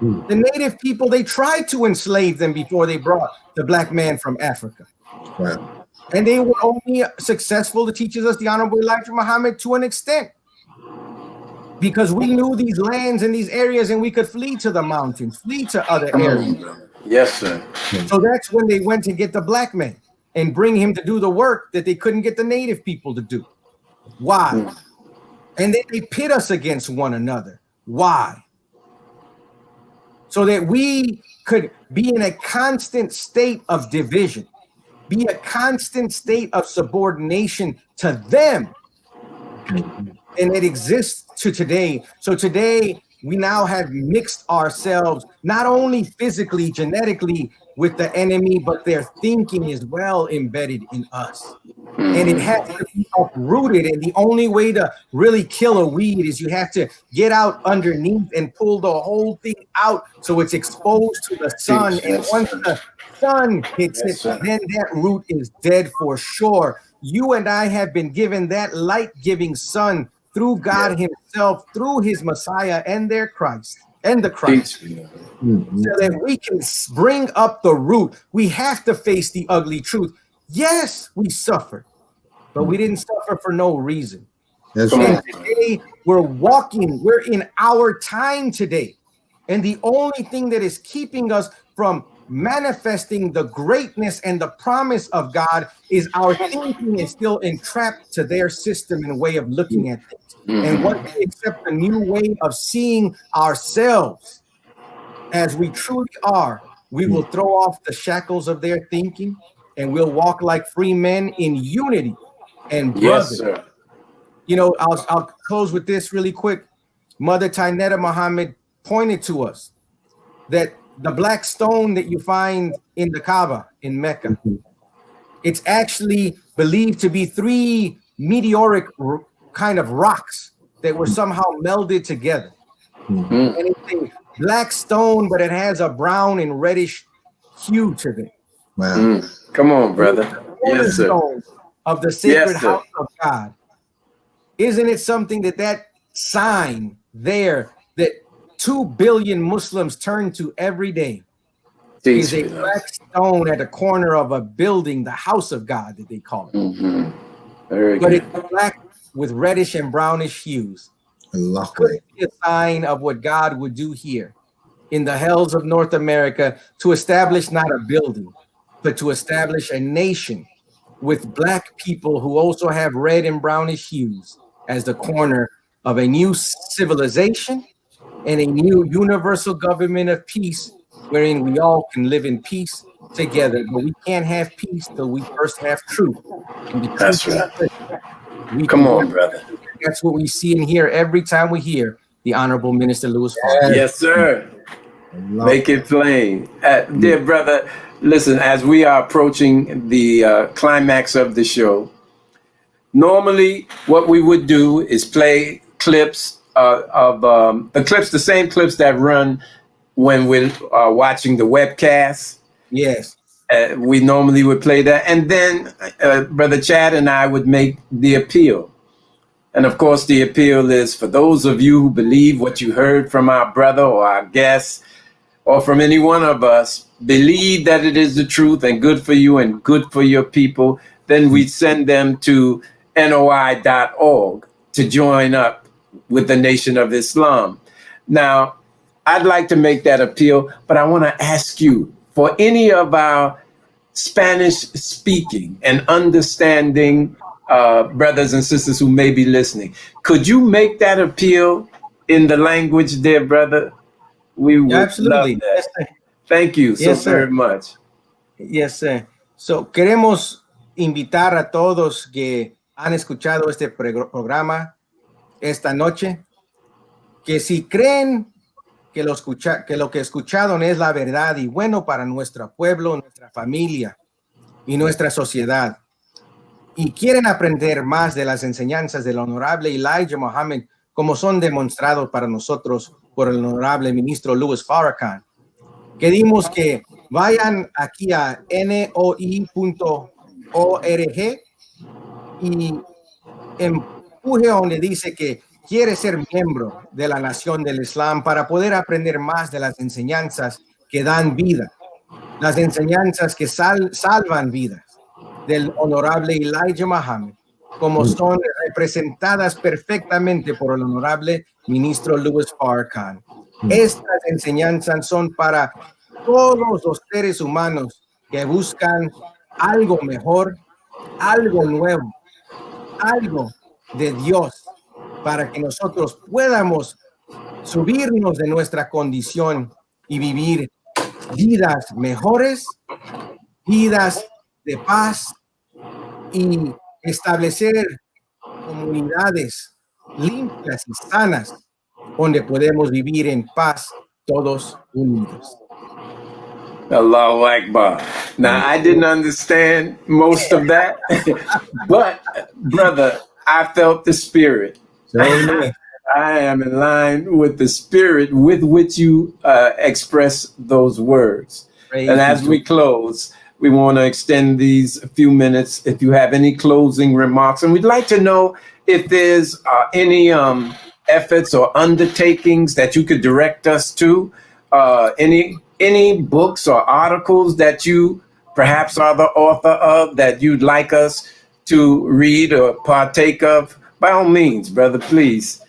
The native people, they tried to enslave them before they brought the Black man from Africa. Right. And they were only successful, to teach us the Honorable Elijah Muhammad, to an extent. Because we knew these lands and these areas, and we could flee to the mountains, flee to other areas. Yes, sir. So that's when they went to get the Black man and bring him to do the work that they couldn't get the native people to do. Why? And then they pit us against one another. Why? So that we could be in a constant state of division, be a constant state of subordination to them. And it exists to today. So today, we now have mixed ourselves, not only physically, genetically with the enemy, but their thinking is well embedded in us. And it has to be uprooted. And the only way to really kill a weed is you have to get out underneath and pull the whole thing out so it's exposed to the sun. And once the sun hits it, then that root is dead for sure. You and I have been given that light-giving sun through God himself, through his Messiah and their Christ and the Christ, so that we can bring up the root. We have to face the ugly truth. Yes, we suffered, but we didn't suffer for no reason. That's and right. today we're in our time today. And the only thing that is keeping us from manifesting the greatness and the promise of God is our thinking is still entrapped to their system and way of looking at things. And once we accept a new way of seeing ourselves as we truly are, we will throw off the shackles of their thinking and we'll walk like free men in unity and Yes, brotherhood. sir. You know, I'll close with this really quick. Mother Tainetta Muhammad pointed to us that the black stone that you find in the Kaaba in Mecca, it's actually believed to be 3 meteoric kind of rocks that were somehow melded together. Mm. And it's a black stone, but it has a brown and reddish hue to it. Wow. Mm. Come on, brother. Yes, sir. Cornerstone of the sacred Yes, sir. house of God. Isn't it something that sign there that 2 billion Muslims turn to every day Teach is a me, Lord. black stone at the corner of a building, the house of God that they call it. Mhm. Very But good. it's black with reddish and brownish hues. Allah. Could be a sign of what God would do here in the hells of North America to establish not a building, but to establish a nation with black people who also have red and brownish hues as the corner of a new civilization and a new universal government of peace, wherein we all can live in peace together. But we can't have peace till we first have truth. And the That's truth right. we Come can on, work. brother. That's what we see and hear every time we hear the Honorable Minister Louis Farrakhan. Yes, sir. Allah. Make it plain. Dear brother, listen, as we are approaching the climax of the show, normally what we would do is play clips of the same clips that run when we're watching the webcast. Yes. We normally would play that. And then Brother Chad and I would make the appeal. And of course, the appeal is for those of you who believe what you heard from our brother or our guest or from any one of us, believe that it is the truth and good for you and good for your people, then we send them to noi.org to join up with the Nation of Islam. Now, I'd like to make that appeal, but I want to ask you, for any of our Spanish speaking and understanding brothers and sisters who may be listening, could you make that appeal in the language, dear brother? We would Absolutely. love that. Yes, sir. Thank you so Yes, sir. very much. Yes, sir. So, queremos invitar a todos que han escuchado este programa esta noche, que si creen que lo que escucharon es la verdad y bueno para nuestro pueblo, nuestra familia y nuestra sociedad, y quieren aprender más de las enseñanzas del honorable Elijah Muhammad, como son demostrados para nosotros por el honorable ministro Louis Farrakhan, queremos que vayan aquí a noi.org y empuje donde dice que quiere ser miembro de la nación del Islam para poder aprender más de las enseñanzas que dan vida, las enseñanzas que salvan vidas del honorable Elijah Muhammad, como son representadas perfectamente por el honorable ministro Louis Farrakhan. Estas enseñanzas son para todos los seres humanos que buscan algo mejor, algo nuevo, algo de Dios, para que nosotros podamos subirnos de nuestra condición y vivir vidas mejores, vidas de paz y establecer comunidades limpias y sanas donde podemos vivir en paz todos unidos. Allahu Akbar. Now, I didn't understand most of that, but brother, I felt the spirit. I am in line with the spirit with which you express those words. Praise And as we close, we want to extend these few minutes if you have any closing remarks. And we'd like to know if there's any efforts or undertakings that you could direct us to, any books or articles that you perhaps are the author of that you'd like us to read or partake of. By all means, brother, please.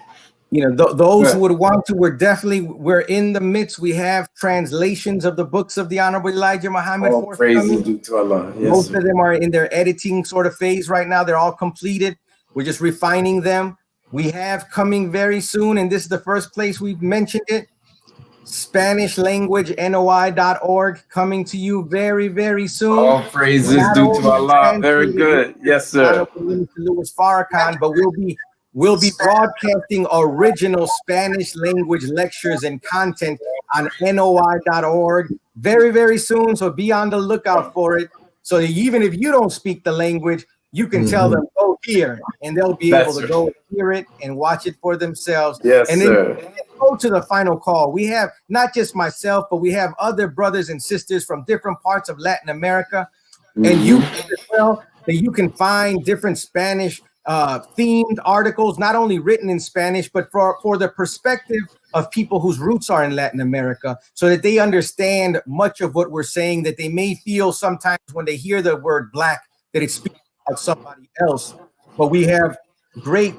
You know, those who would want to, we're in the midst. We have translations of the books of the Honorable Elijah Muhammad. All praises due to Allah. Yes, most of them are in their editing sort of phase right now. They're all completed. We're just refining them. We have coming very soon, and this is the first place we've mentioned it, Spanish language NOI.org coming to you very, very soon. All praises Not due to only Allah. Very translated good. Yes, sir. Honorable Minister Louis Farrakhan, but we'll be broadcasting original Spanish language lectures and content on NOI.org very, very soon. So be on the lookout for it. So that even if you don't speak the language, you can tell them, go here, and they'll be able to go hear it and watch it for themselves. Yes, and then sir. go to the final call. We have not just myself, but we have other brothers and sisters from different parts of Latin America. And you as well, that you can find different Spanish themed articles, not only written in Spanish, but for the perspective of people whose roots are in Latin America, so that they understand much of what we're saying, that they may feel sometimes when they hear the word black, that it's speaking about somebody else. But we have great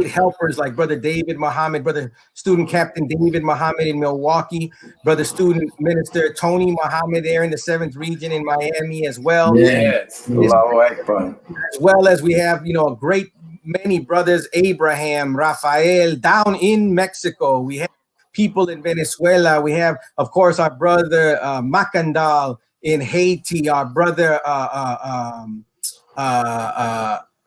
helpers like Brother David Muhammad, Brother Student Captain David Muhammad in Milwaukee, Brother Student Minister Tony Muhammad there in the 7th region in Miami as well. Yes. Allahu Akbar. As well as we have, a great many brothers, Abraham, Rafael, down in Mexico. We have people in Venezuela. We have, of course, our brother Macandal in Haiti, our brother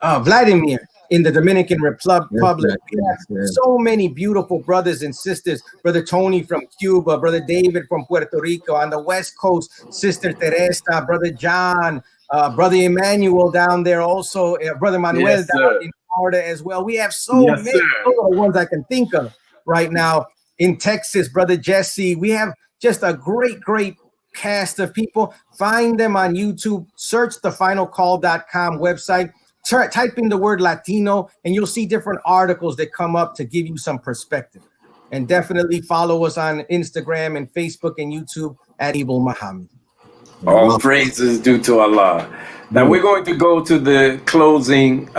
Vladimir in the Dominican Republic. We have so many beautiful brothers and sisters. Brother Tony from Cuba, Brother David from Puerto Rico. On the West Coast, Sister Teresa, Brother John, Brother Emmanuel down there also, Brother Manuel down in Florida as well. We have so many. Those are the ones I can think of right now. In Texas, Brother Jesse. We have just a great cast of people. Find them on YouTube. Search the finalcall.com website. Type in the word Latino, and you'll see different articles that come up to give you some perspective. And definitely follow us on Instagram and Facebook and YouTube at Abel Muhammad. All praises due to Allah. Now we're going to go to the closing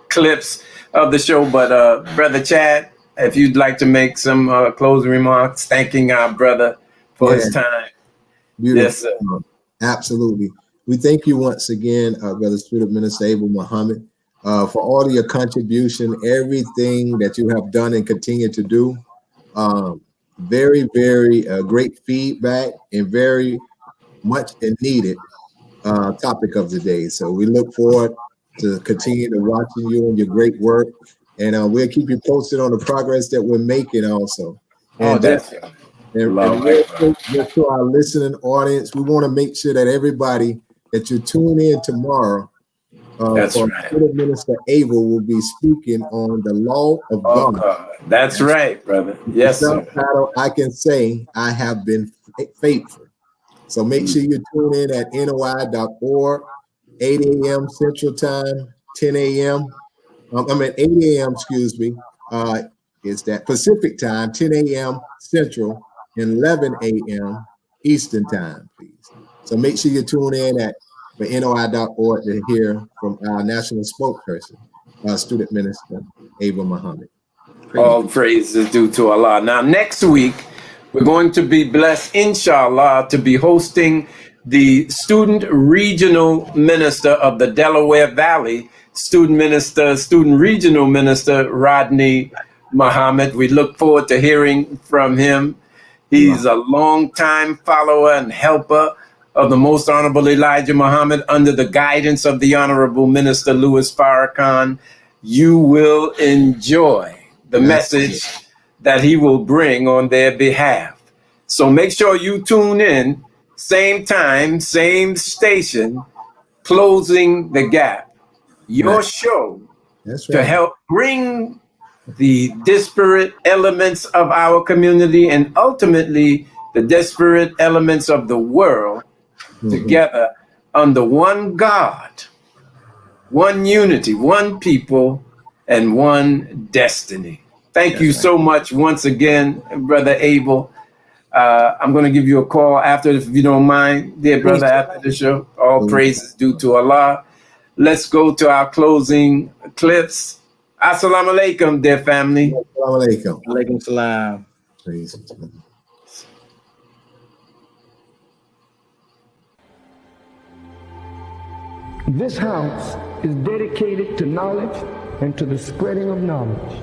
clips of the show, but Brother Chad, if you'd like to make some closing remarks, thanking our brother for his time. Beautiful. Yes, sir. Absolutely. We thank you once again, Brother Student Minister Abel Muhammad, for all of your contribution, everything that you have done and continue to do. Very great feedback and very much needed topic of the day. So we look forward to continue to watching you and your great work, and we'll keep you posted on the progress that we're making also. And just to our listening audience, we want to make sure that everybody that you tune in tomorrow. Minister Abel will be speaking on the law of God. That's right, brother. Yes, sir. Title, I can say I have been faithful. So make sure you tune in at NOI.org, 8 a.m. Central Time, 10 a.m. 8 a.m. Excuse me. It's that Pacific Time, 10 a.m. Central, and 11 a.m. Eastern Time, please. So make sure you tune in at NOI.org to hear from our national spokesperson, Student Minister Abel Muhammad. All praise is due to Allah. Now, next week, we're going to be blessed, inshallah, to be hosting the Student Regional Minister of the Delaware Valley, Student Regional Minister Rodney Muhammad. We look forward to hearing from him. He's a longtime follower and helper of the Most Honorable Elijah Muhammad under the guidance of the Honorable Minister Louis Farrakhan. You will enjoy the message that he will bring on their behalf. So make sure you tune in, same time, same station, Closing the Gap, your show to help bring the disparate elements of our community and ultimately the disparate elements of the world together under one God, one unity, one people, and one destiny. Thank you so much once again, Brother Abel. I'm going to give you a call after, if you don't mind, dear brother, after the show. All praises due to Allah. Let's go to our closing clips. Assalamu alaikum, dear family. Assalamu alaikum. Alaikum salam. Praise. This house is dedicated to knowledge and to the spreading of knowledge.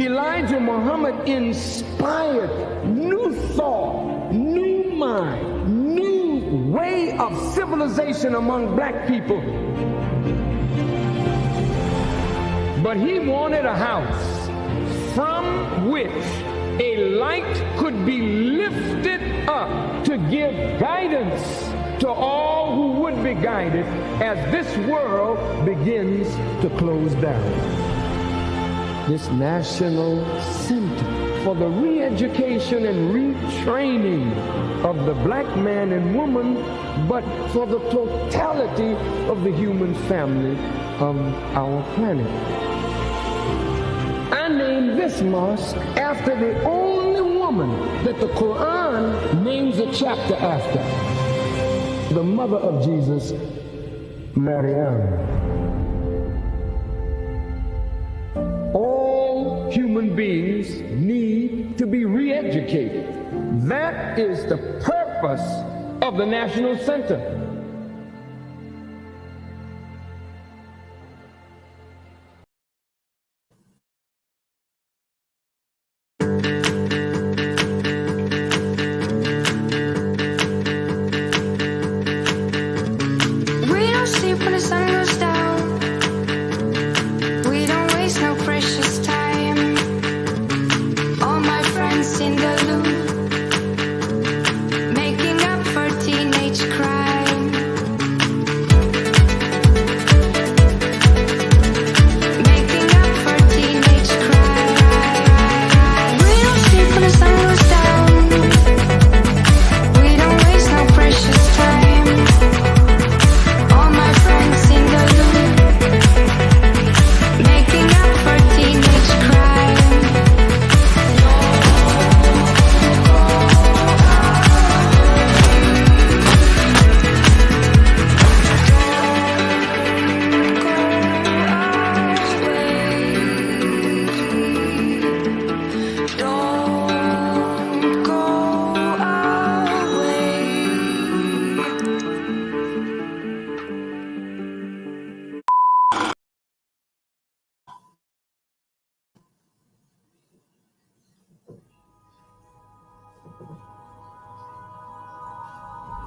Elijah Muhammad inspired new thought, new mind, new way of civilization among black people. But he wanted a house from which a light could be lifted up to give guidance to all who would be guided as this world begins to close down. This National Center for the re-education and retraining of the black man and woman, but for the totality of the human family of our planet. I named this mosque after the only woman that the Quran names a chapter after, the mother of Jesus, Maryam. All human beings need to be re-educated. That is the purpose of the National Center.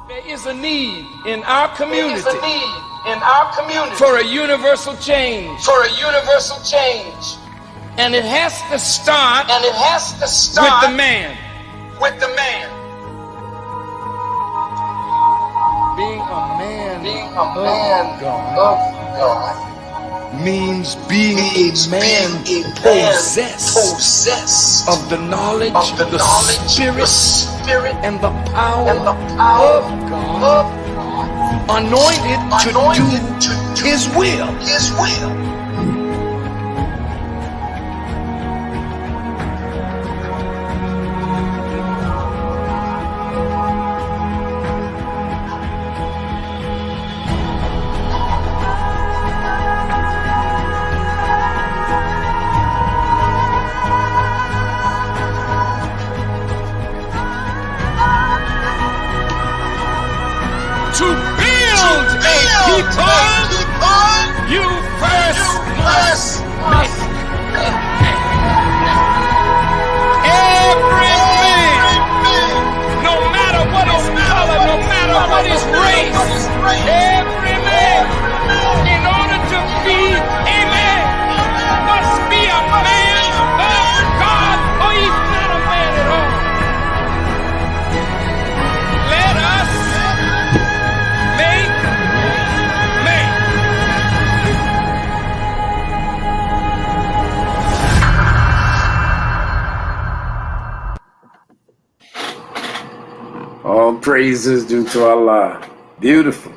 There is a need in our community. For a universal change. And it has to start. With the man. Being a man of God means being a man possessed of the knowledge, the spirit, and the power of God, anointed to do His will. To build a people, you first must make every man, no matter what his color, no matter what his race, every man, in order to be a man, must be a man of God, or he's not a man at all. Let us make man. All praises due to Allah. Beautiful.